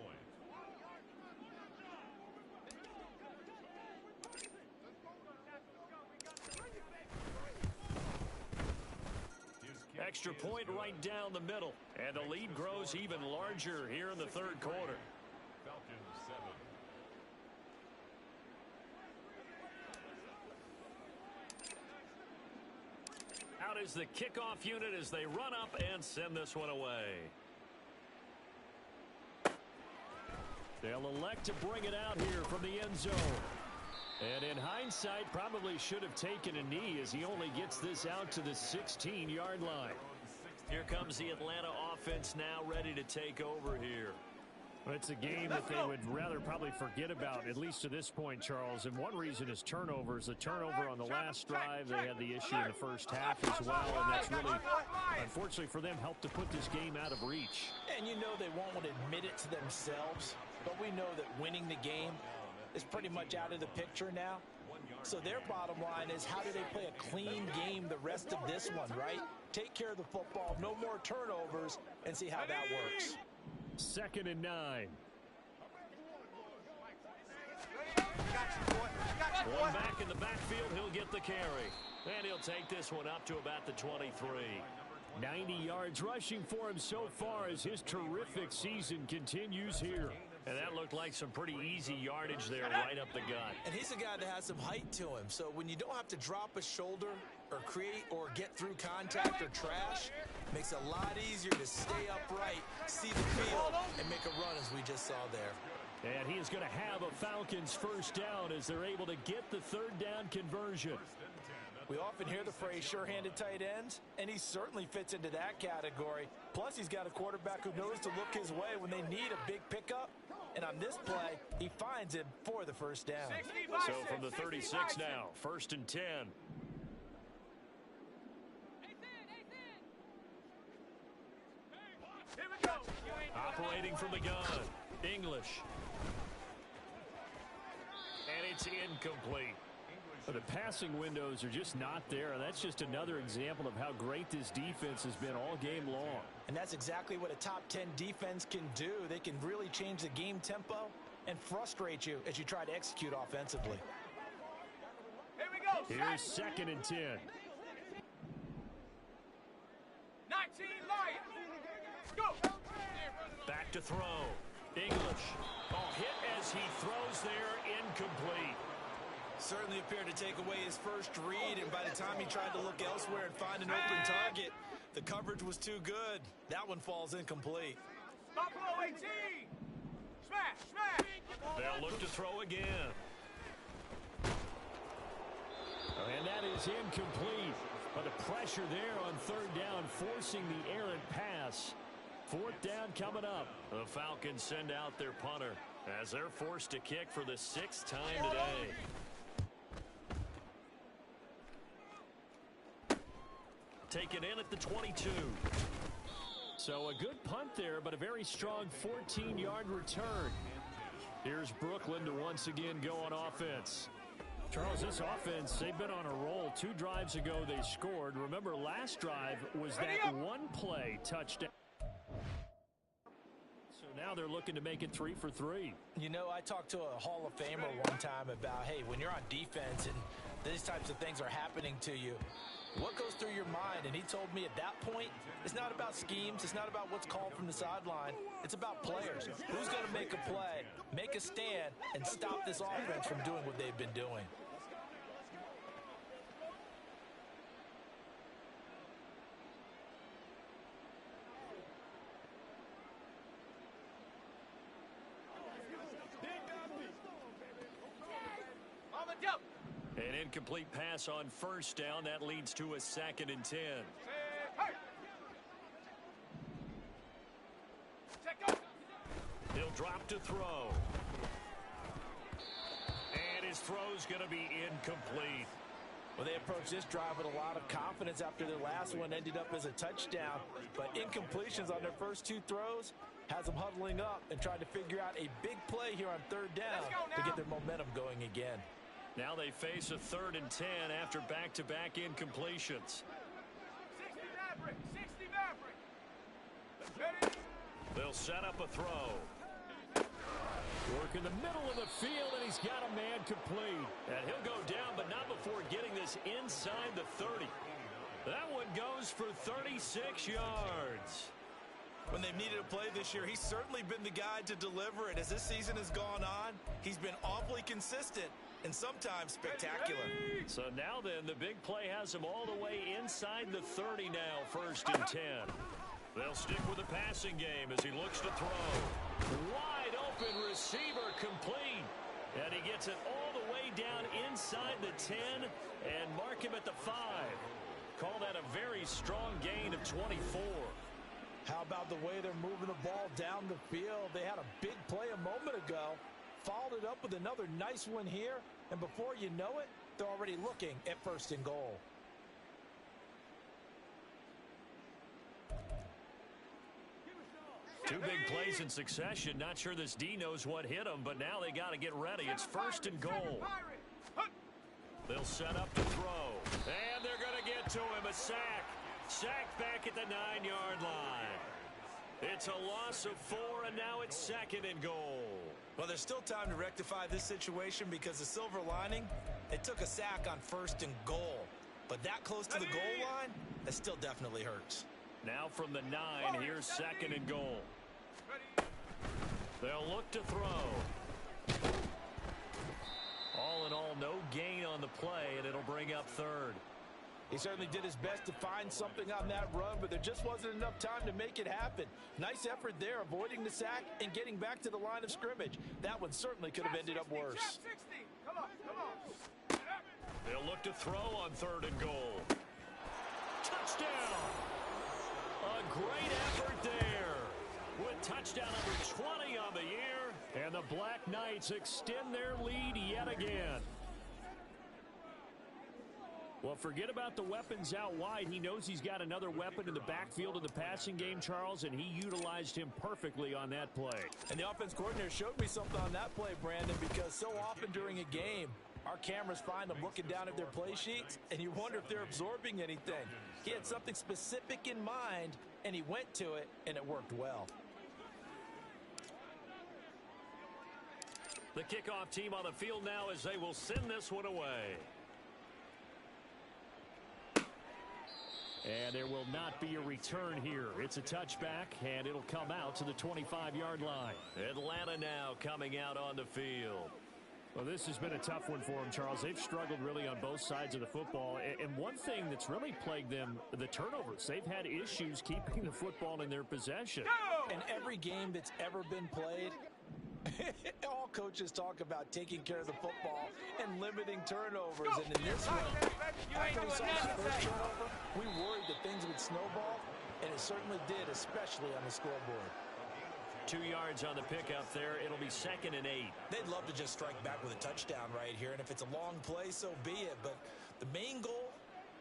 Extra point right down the middle. And the lead grows even larger here in the third quarter. Out is the kickoff unit as they run up and send this one away. They'll elect to bring it out here from the end zone. And in hindsight, probably should have taken a knee as he only gets this out to the 16-yard line. Here comes the Atlanta offense now ready to take over here. It's a game that they would rather probably forget about, at least to this point, Charles. And one reason is turnovers. The turnover on the last drive, they had the issue in the first half as well. And that's really, unfortunately for them, helped to put this game out of reach. And you know they won't admit it to themselves, but we know that winning the game is pretty much out of the picture now. So their bottom line is, how do they play a clean game the rest of this one, right? Take care of the football, no more turnovers, and see how that works. 2nd and 9. One back in the backfield, he'll get the carry. And he'll take this one up to about the 23. 90 yards rushing for him so far as his terrific season continues here. And that looked like some pretty easy yardage there right up the gut. And he's a guy that has some height to him. So when you don't have to drop a shoulder or create or get through contact or trash, makes it a lot easier to stay upright, see the field, and make a run as we just saw there. And he is going to have a Falcons first down as they're able to get the third down conversion. We often hear the phrase sure-handed tight ends, and he certainly fits into that category. Plus, he's got a quarterback who knows to look his way when they need a big pickup. And on this play, he finds him for the first down. So from the 36 now, 1st and 10. Here we go. Operating from the gun, English. And it's incomplete. The passing windows are just not there. That's just another example of how great this defense has been all game long. And that's exactly what a top 10 defense can do. They can really change the game tempo and frustrate you as you try to execute offensively. Here we go. Here's 2nd and 10. 19 Lions. Go. Back to throw. English. Oh, hit as he throws there, incomplete. Certainly appeared to take away his first read, and by the time he tried to look elsewhere and find an open target, the coverage was too good. That one falls incomplete. Buffalo 18. Smash, smash. They'll look to throw again. And that is incomplete. But the pressure there on 3rd down, forcing the errant pass. 4th down coming up. The Falcons send out their punter as they're forced to kick for the 6th time today. Taken in at the 22. So a good punt there, but a very strong 14-yard return. Here's Brooklyn to once again go on offense. Charles, this offense, they've been on a roll. 2 drives ago they scored. Remember, last drive was that one-play touchdown. So now they're looking to make it 3 for 3. You know, I talked to a Hall of Famer one time about, hey, when you're on defense and these types of things are happening to you, what goes through your mind? And he told me at that point, it's not about schemes. It's not about what's called from the sideline. It's about players. Who's going to make a play, make a stand, and stop this offense from doing what they've been doing? An incomplete pass on 1st down. That leads to a 2nd and 10. He'll drop to throw. And his throw's going to be incomplete. Well, they approached this drive with a lot of confidence after their last one ended up as a touchdown. But incompletions on their first 2 throws has them huddling up and trying to figure out a big play here on 3rd down to get their momentum going again. Now they face a 3rd and 10 after back-to-back incompletions. 60 Maverick, 60 Maverick. They'll set up a throw. Work in the middle of the field, and he's got a man complete. And he'll go down, but not before getting this inside the 30. That one goes for 36 yards. When they've needed a play this year, he's certainly been the guy to deliver it. As this season has gone on, he's been awfully consistent and sometimes spectacular. So now then, the big play has him all the way inside the 30 now, 1st and 10. They'll stick with the passing game as he looks to throw. Wide open receiver complete. And he gets it all the way down inside the 10 and mark him at the 5. Call that a very strong gain of 24. How about the way they're moving the ball down the field? They had a big play a moment ago, followed it up with another nice one here, and before you know it, they're already looking at 1st and goal. Two big plays in succession. Not sure this D knows what hit him, but now they got to get ready. It's 1st and goal. They'll set up to throw, and they're going to get to him. A sack. Sacked back at the 9-yard line. It's a loss of 4, and now it's 2nd and goal. Well, there's still time to rectify this situation because the silver lining, it took a sack on 1st and goal. But that close to the goal line, that still definitely hurts. Now from the 9, here's 2nd and goal. They'll look to throw. All in all, no gain on the play, and it'll bring up third. He certainly did his best to find something on that run, but there just wasn't enough time to make it happen. Nice effort there, avoiding the sack and getting back to the line of scrimmage. That one certainly could have ended up worse. Come on, come on. They'll look to throw on 3rd and goal. Touchdown! A great effort there. With touchdown number 20 on the year, and the Black Knights extend their lead yet again. Well, forget about the weapons out wide. He knows he's got another weapon in the backfield in the passing game, Charles, and he utilized him perfectly on that play. And the offense coordinator showed me something on that play, Brandon, because so often during a game, our cameras find them looking down at their play sheets, and you wonder if they're absorbing anything. He had something specific in mind, and he went to it, and it worked well. The kickoff team on the field now as they will send this one away. And there will not be a return here. It's a touchback, and it'll come out to the 25-yard line. Atlanta now coming out on the field. Well, this has been a tough one for them, Charles. They've struggled really on both sides of the football. And one thing that's really plagued them, the turnovers. They've had issues keeping the football in their possession. In every game that's ever been played, all coaches talk about taking care of the football and limiting turnovers. And in this one, after we saw that first turnover, we worried that things would snowball, and it certainly did, especially on the scoreboard. 2 yards on the pickup there. It'll be 2nd and 8. They'd love to just strike back with a touchdown right here, and if it's a long play, so be it. But the main goal,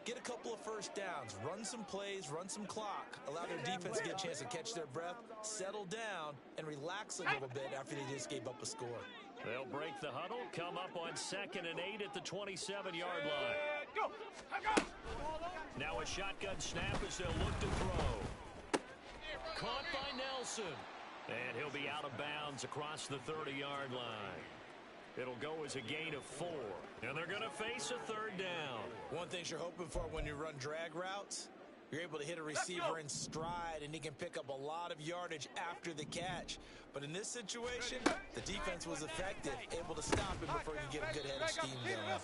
get a couple of first downs, run some plays, run some clock, allow their defense to get a chance to catch their breath, settle down, and relax a little bit after they just gave up a score. They'll break the huddle, come up on 2nd and 8 at the 27-yard line. Now a shotgun snap as they'll look to throw. Caught by Nelson. And he'll be out of bounds across the 30-yard line. It'll go as a gain of 4. And they're going to face a 3rd down. One thing you're hoping for when you run drag routes, you're able to hit a receiver in stride, and he can pick up a lot of yardage after the catch. But in this situation, the defense was effective, able to stop him before he could get a good head of steam going.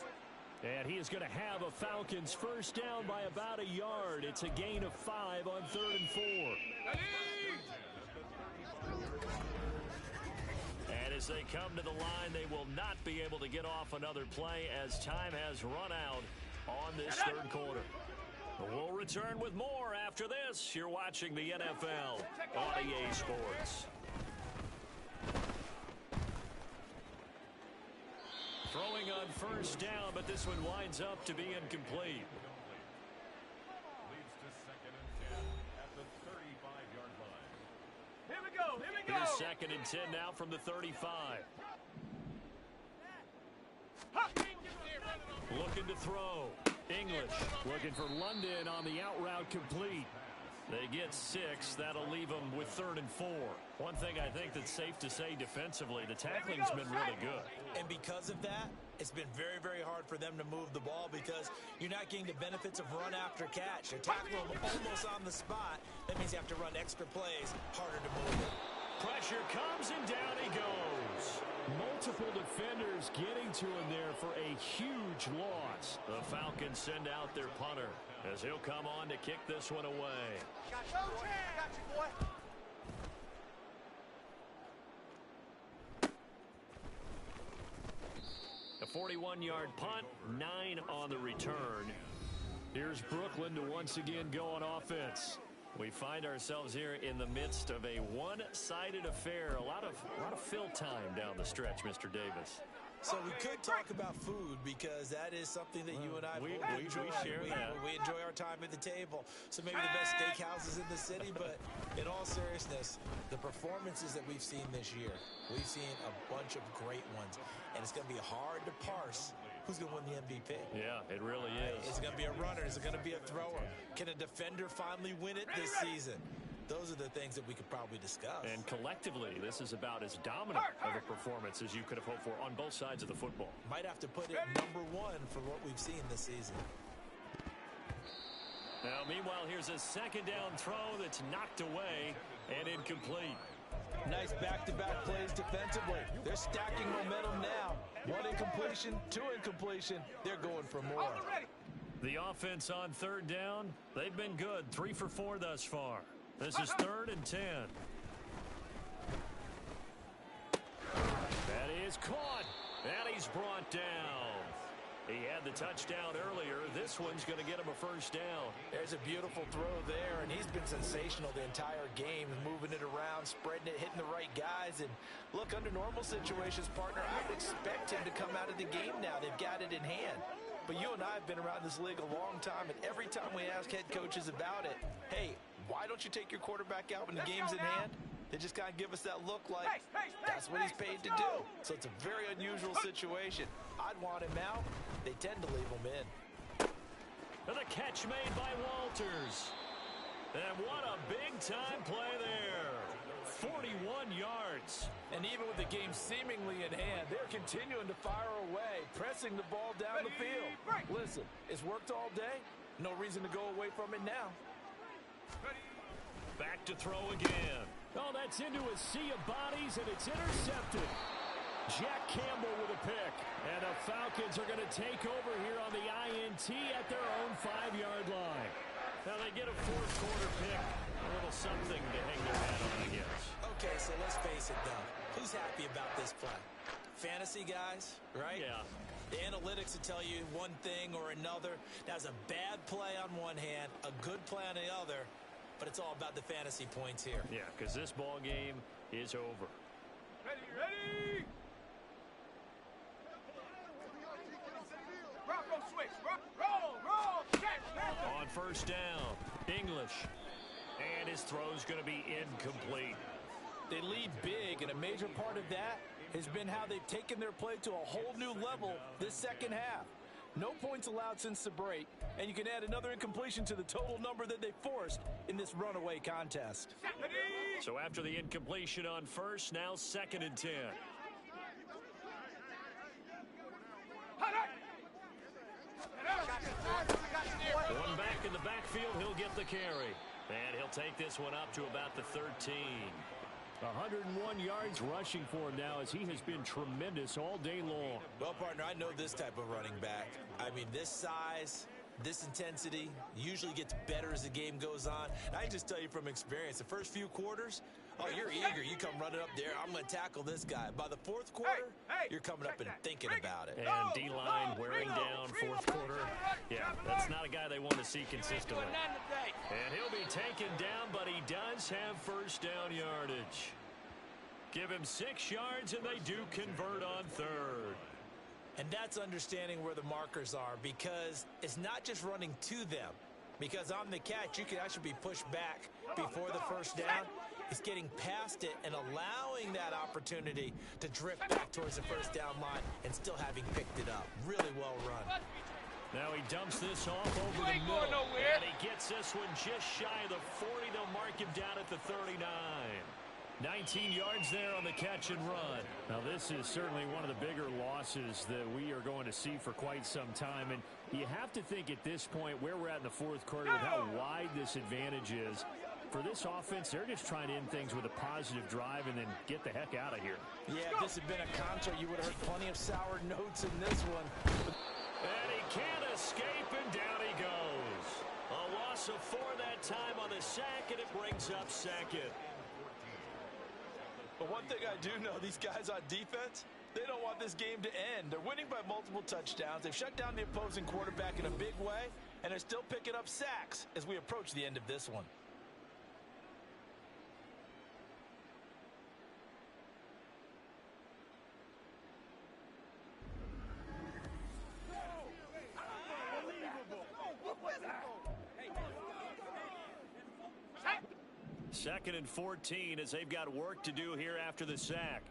And he is going to have a Falcons first down by about a yard. It's a gain of 5 on 3rd and 4. And as they come to the line, they will not be able to get off another play as time has run out on this 3rd quarter. We'll return with more after this. You're watching the NFL on EA Sports. Throwing on first down, but this one winds up to be incomplete. Leads to 2nd and 10 at the 35-yard line. Here we go, here we go. Here's 2nd and 10 now from the 35. Looking to throw. English looking for London on the out route complete. They get 6. That'll leave them with 3rd and 4. One thing I think that's safe to say defensively, the tackling's been really good. And because of that, it's been very, very hard for them to move the ball because you're not getting the benefits of run after catch. They're tackling them almost on the spot. That means you have to run extra plays, harder to move it. Pressure comes and down he goes. Multiple defenders getting to him there for a huge loss. The Falcons send out their punter as he'll come on to kick this one away. Got you, boy. A 41-yard punt, 9 on the return. Here's Brooklyn to once again go on offense. We find ourselves here in the midst of a one-sided affair. A lot of fill time down the stretch, Mr. Davis. So we could talk about food because that is something that you and I we enjoy. share that. We enjoy our time at the table. So maybe the best steakhouses in the city, but in all seriousness, the performances that we've seen this year, we've seen a bunch of great ones, and it's going to be hard to parse who's going to win the MVP. Yeah, it really is. Is it going to be a runner? Is it going to be a thrower? Can a defender finally win it this season? Those are the things that we could probably discuss. And collectively, this is about as dominant of a performance as you could have hoped for on both sides of the football. Might have to put it number 1 for what we've seen this season. Now, meanwhile, here's a 2nd down throw that's knocked away and incomplete. Nice back-to-back plays defensively. They're stacking momentum now. 1 incompletion, 2 incompletion. They're going for more. The offense on third down, they've been good. 3 for 4 thus far. This is 3rd and 10. That is caught. And he's brought down. He had the touchdown earlier. This one's going to get him a first down. There's a beautiful throw there, and he's been sensational the entire game, moving it around, spreading it, hitting the right guys. And look, under normal situations, partner, I would expect him to come out of the game now. They've got it in hand. But you and I have been around this league a long time, and every time we ask head coaches about it, hey, why don't you take your quarterback out when the game's in hand? They just kind of give us that look like that's what he's paid to do. So it's a very unusual situation. I'd want him out. They tend to leave him in. And the catch made by Walters. And what a big-time play there. 41 yards. And even with the game seemingly in hand, they're continuing to fire away, pressing the ball down the field. Listen, it's worked all day. No reason to go away from it now. Back to throw again. Oh, that's into a sea of bodies, and it's intercepted. Jack Campbell with a pick. And the Falcons are going to take over here on the INT at their own 5-yard line. Now they get a fourth-quarter pick. A little something to hang their hat on, I guess. Okay, so let's face it, though. Who's happy about this play? Fantasy guys, right? Yeah. The analytics will tell you one thing or another. That's a bad play on one hand, a good play on the other. But it's all about the fantasy points here. Yeah, because this ball game is over. Ready! Bronco switch. Roll. On first down, English. And his throw's going to be incomplete. They lead big, and a major part of that has been how they've taken their play to a whole new level this second half. No points allowed since the break, and you can add another incompletion to the total number that they forced in this runaway contest. So after the incompletion on first, now 2nd and 10. One back in the backfield, he'll get the carry. And he'll take this one up to about the 13. 101 yards rushing for him now as he has been tremendous all day long. Well, partner, I know this type of running back. I mean, this size, this intensity usually gets better as the game goes on. And I just tell you from experience, the first few quarters, oh, you're eager. You come running up there. I'm going to tackle this guy. By the 4th quarter, you're coming up and thinking about it. And D-line wearing down 4th quarter. Yeah, that's not a guy they want to see consistently. And he'll be taken down, but he does have first down yardage. Give him 6 yards, and they do convert on 3rd. And that's understanding where the markers are, because it's not just running to them. Because on the catch, you can actually be pushed back before the first down. It's getting past it and allowing that opportunity to drift back towards the first down line and still having picked it up. Really well run. Now he dumps this off over the middle. And he gets this one just shy of the 40. They'll mark him down at the 39. 19 yards there on the catch and run. Now this is certainly one of the bigger losses that we are going to see for quite some time. And you have to think at this point where we're at in the 4th quarter with how wide this advantage is. For this offense, they're just trying to end things with a positive drive and then get the heck out of here. Yeah, if this had been a concert, you would have heard plenty of sour notes in this one. And he can't escape, and down he goes. A loss of 4 that time on the sack, and it brings up 2nd. But one thing I do know, these guys on defense, they don't want this game to end. They're winning by multiple touchdowns. They've shut down the opposing quarterback in a big way, and they're still picking up sacks as we approach the end of this one. Second and 14 as they've got work to do here after the sack.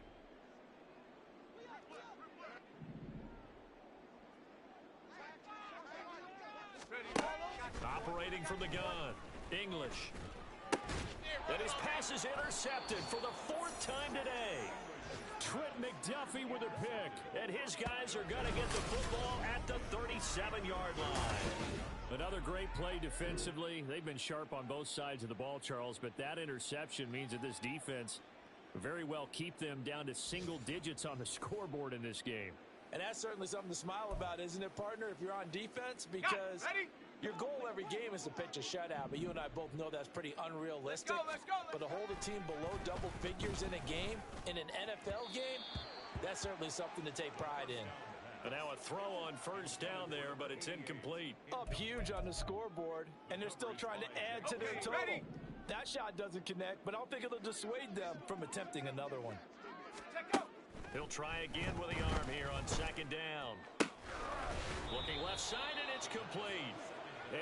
Operating from the gun, English. And his pass is intercepted for the 4th time today. Trent McDuffie with a pick. And his guys are going to get the football at the 37-yard line. Another great play defensively. They've been sharp on both sides of the ball, Charles, but that interception means that this defense, very well keep them down to single digits on the scoreboard in this game. And that's certainly something to smile about, isn't it, partner, if you're on defense? Because your goal every game is to pitch a shutout, but you and I both know that's pretty unrealistic. Let's go. But to hold a team below double figures in a game, in an NFL game, that's certainly something to take pride in. And now a throw on first down there, but it's incomplete. Up huge on the scoreboard, and they're still trying to add to their total. Ready. That shot doesn't connect, but I don't think it'll dissuade them from attempting another one. He'll try again with the arm here on second down. Looking left side, and it's complete.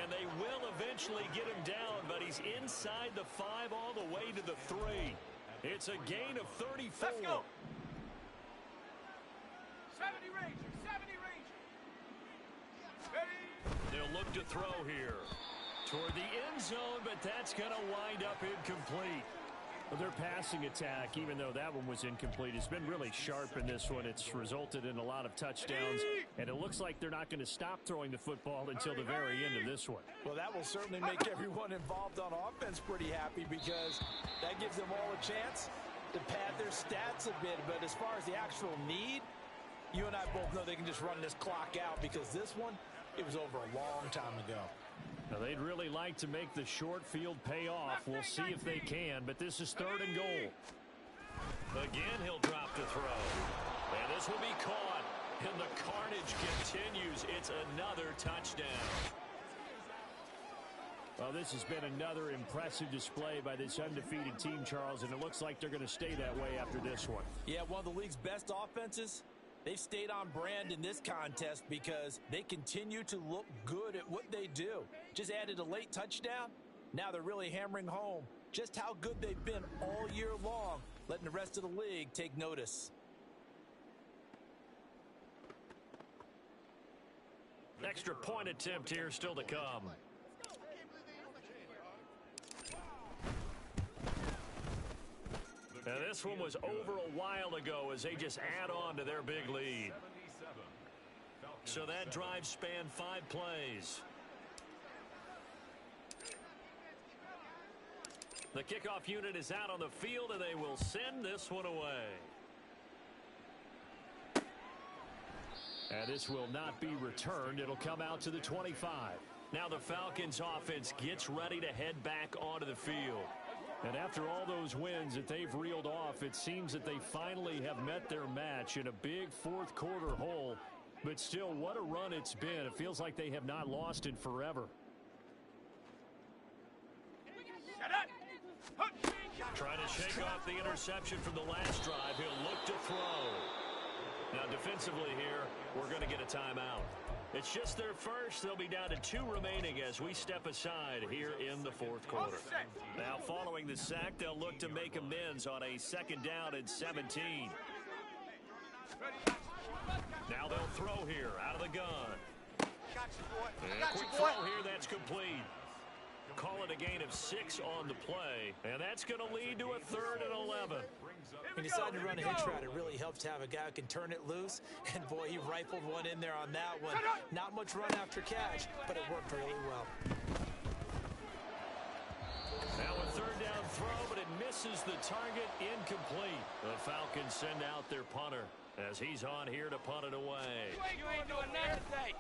And they will eventually get him down, but he's inside the 5 all the way to the 3. It's a gain of 34. Let's go. 70 Ranger, 70 Ranger. Ready. They'll look to throw here toward the end zone, but that's going to wind up incomplete. Well, their passing attack, even though that one was incomplete, has been really sharp in this one. It's resulted in a lot of touchdowns, and it looks like they're not going to stop throwing the football until the very end of this one. Well, that will certainly make everyone involved on offense pretty happy, because that gives them all a chance to pad their stats a bit. But as far as the actual need, you and I both know they can just run this clock out, because this one, it was over a long time ago. Now, they'd really like to make the short field pay off. We'll see if they can, but this is 3rd and goal. Again, he'll drop the throw. And this will be caught. And the carnage continues. It's another touchdown. Well, this has been another impressive display by this undefeated team, Charles, and it looks like they're going to stay that way after this one. Yeah, one of the league's best offenses. They've stayed on brand in this contest because they continue to look good at what they do. Just added a late touchdown. Now they're really hammering home just how good they've been all year long, letting the rest of the league take notice. Extra point attempt here still to come. Now this one was over a while ago as they just add on to their big lead. So that drive spanned 5 plays. The kickoff unit is out on the field, and they will send this one away. And this will not be returned. It'll come out to the 25. Now the Falcons offense gets ready to head back onto the field. And after all those wins that they've reeled off, it seems that they finally have met their match in a big fourth quarter hole. But still, what a run it's been. It feels like they have not lost in forever. Trying to shake off the interception from the last drive. He'll look to throw. Now defensively here, we're going to get a timeout. It's just their first. They'll be down to 2 remaining as we step aside here in the fourth quarter. Now following the sack, they'll look to make amends on a 2nd down and 17. Now they'll throw here out of the gun. And a quick throw here, that's complete. Call it a gain of 6 on the play, and that's going to lead to a 3rd and 11. When you decide to run a hitch route, it really helps to have a guy who can turn it loose. And boy, he rifled one in there on that one. Not much run after catch, but it worked really well. Now a 3rd down throw, but it misses the target, incomplete. The Falcons send out their punter as he's on here to punt it away. You ain't doing that today.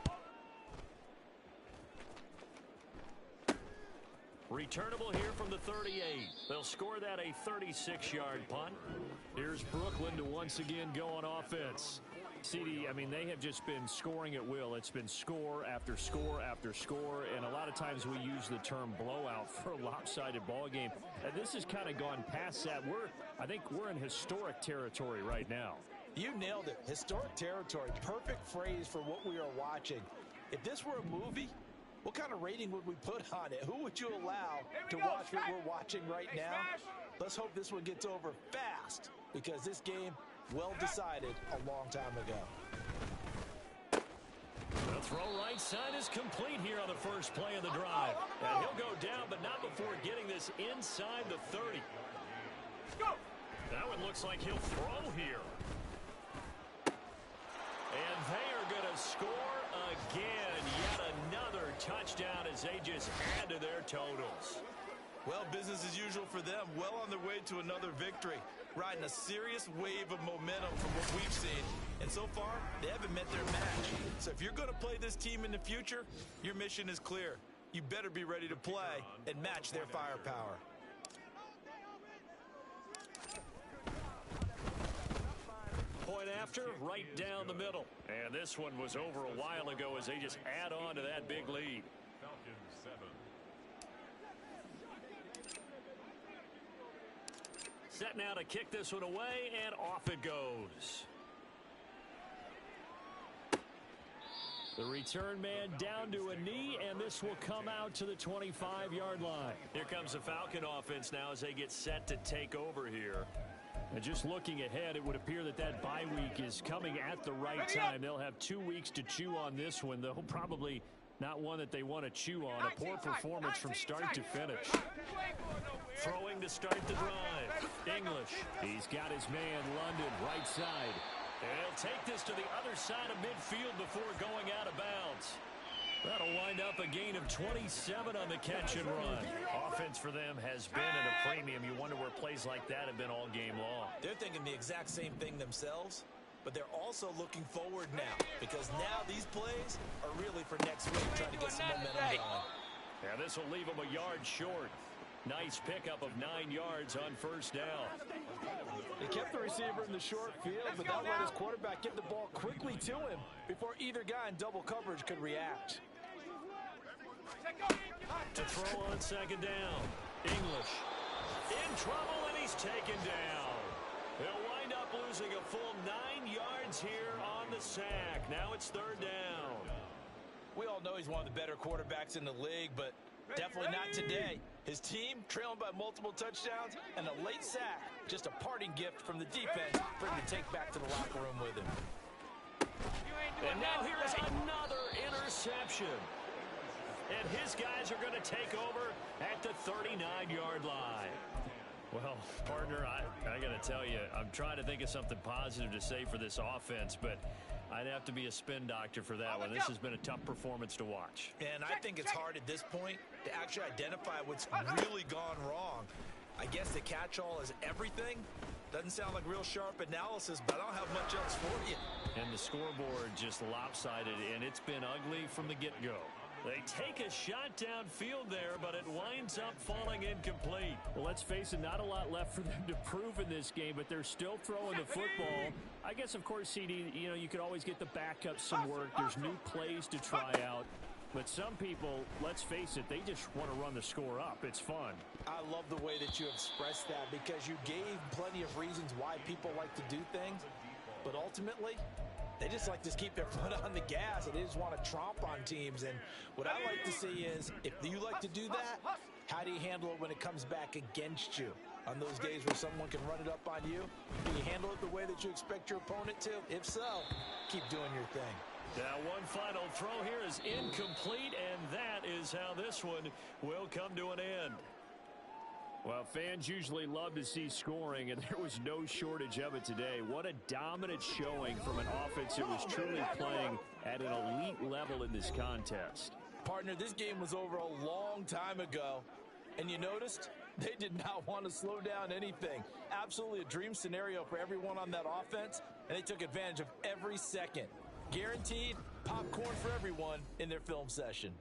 Returnable here from the 38. They'll score that a 36-yard punt. Here's Brooklyn to once again go on offense. CD, I mean, they have just been scoring at will. It's been score after score after score, and a lot of times we use the term blowout for a lopsided ball game. And this has kind of gone past that. I think we're in historic territory right now. You nailed it. Historic territory. Perfect phrase for what we are watching. If this were a movie, what kind of rating would we put on it? Who would you allow to watch what we're watching right now? Let's hope this one gets over fast, because this game, well decided a long time ago. The throw right side is complete here on the first play of the drive. And he'll go down, but not before getting this inside the 30. That one looks like he'll throw here. And they are going to score again. Yet another touchdown as they just add to their totals. Well, business as usual for them. Well on their way to another victory. riding a serious wave of momentum from what we've seen. And so far, they haven't met their match. So if you're going to play this team in the future, your mission is clear. You better be ready to play and match their firepower. Point after, right down the middle. And this one was over a while ago as they just add on to that big lead. Falcons 7. Set now to kick this one away, and off it goes. The return man down to a knee, and this will come out to the 25-yard line. Here comes the Falcon offense now as they get set to take over here. And just looking ahead, it would appear that that bye week is coming at the right time. They'll have 2 weeks to chew on this one, though probably not one that they want to chew on. A poor performance from start to finish. Throwing to start the drive. English. He's got his man, London, right side. And he'll take this to the other side of midfield before going out of bounds. That'll wind up a gain of 27 on the catch and run. Offense for them has been at a premium. You wonder where plays like that have been all game long. They're thinking the exact same thing themselves, but they're also looking forward now because now these plays are really for next week, trying to get some momentum going. Yeah, this will leave them a yard short. Nice pickup of 9 yards on first down. He kept the receiver in the short field, but that let his quarterback get the ball quickly to him before either guy in double coverage could react. To throw on second down. English in trouble, and he's taken down. He'll wind up losing a full 9 yards here on the sack. Now it's third down. We all know he's one of the better quarterbacks in the league, but definitely not today. His team trailing by multiple touchdowns and a late sack. Just a parting gift from the defense for him to take back to the locker room with him. And now here's another interception. And his guys are going to take over at the 39-yard line. Well, partner, I got to tell you, I'm trying to think of something positive to say for this offense, but I'd have to be a spin doctor for that one. This has been a tough performance to watch. And I think it's hard at this point to actually identify what's really gone wrong. I guess the catch-all is everything. Doesn't sound like real sharp analysis, but I don't have much else for you. And the scoreboard just lopsided, and it's been ugly from the get-go. They take a shot downfield there, but it winds up falling incomplete. Well, let's face it, not a lot left for them to prove in this game, but they're still throwing the football. I guess, of course, CD, you could always get the backup some work. There's new plays to try out. But some people, let's face it, they just want to run the score up. It's fun. I love the way that you expressed that because you gave plenty of reasons why people like to do things. But ultimately, they just like to keep their foot on the gas, and they just want to tromp on teams. And what I like to see is, if you like to do that, how do you handle it when it comes back against you? On those days where someone can run it up on you, do you handle it the way that you expect your opponent to? If so, keep doing your thing. Now one final throw here is incomplete, and that is how this one will come to an end. Well, fans usually love to see scoring, and there was no shortage of it today. What a dominant showing from an offense that was truly playing at an elite level in this contest. Partner, this game was over a long time ago, and you noticed they did not want to slow down anything. Absolutely a dream scenario for everyone on that offense, and they took advantage of every second. Guaranteed popcorn for everyone in their film session.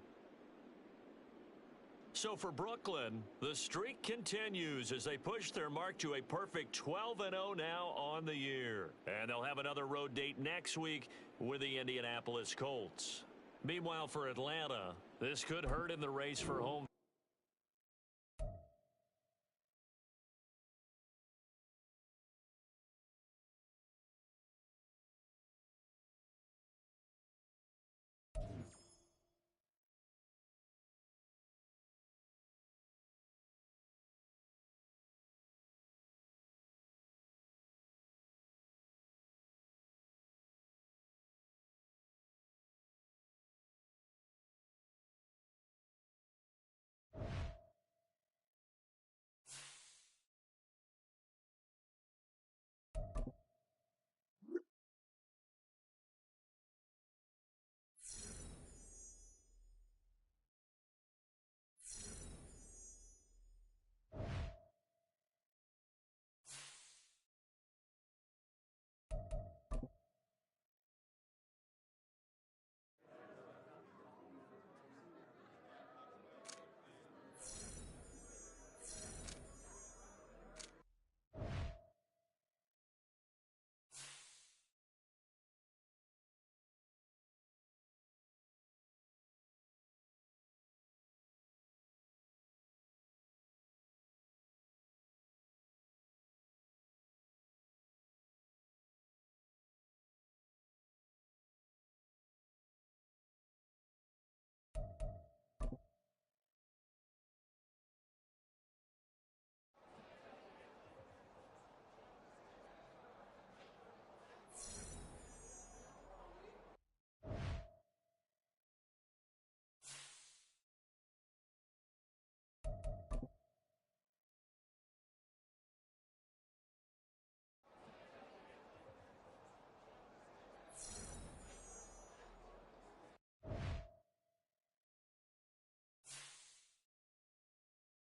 So for Brooklyn, the streak continues as they push their mark to a perfect 12-0 now on the year. And they'll have another road date next week with the Indianapolis Colts. Meanwhile, for Atlanta, this could hurt in the race for home.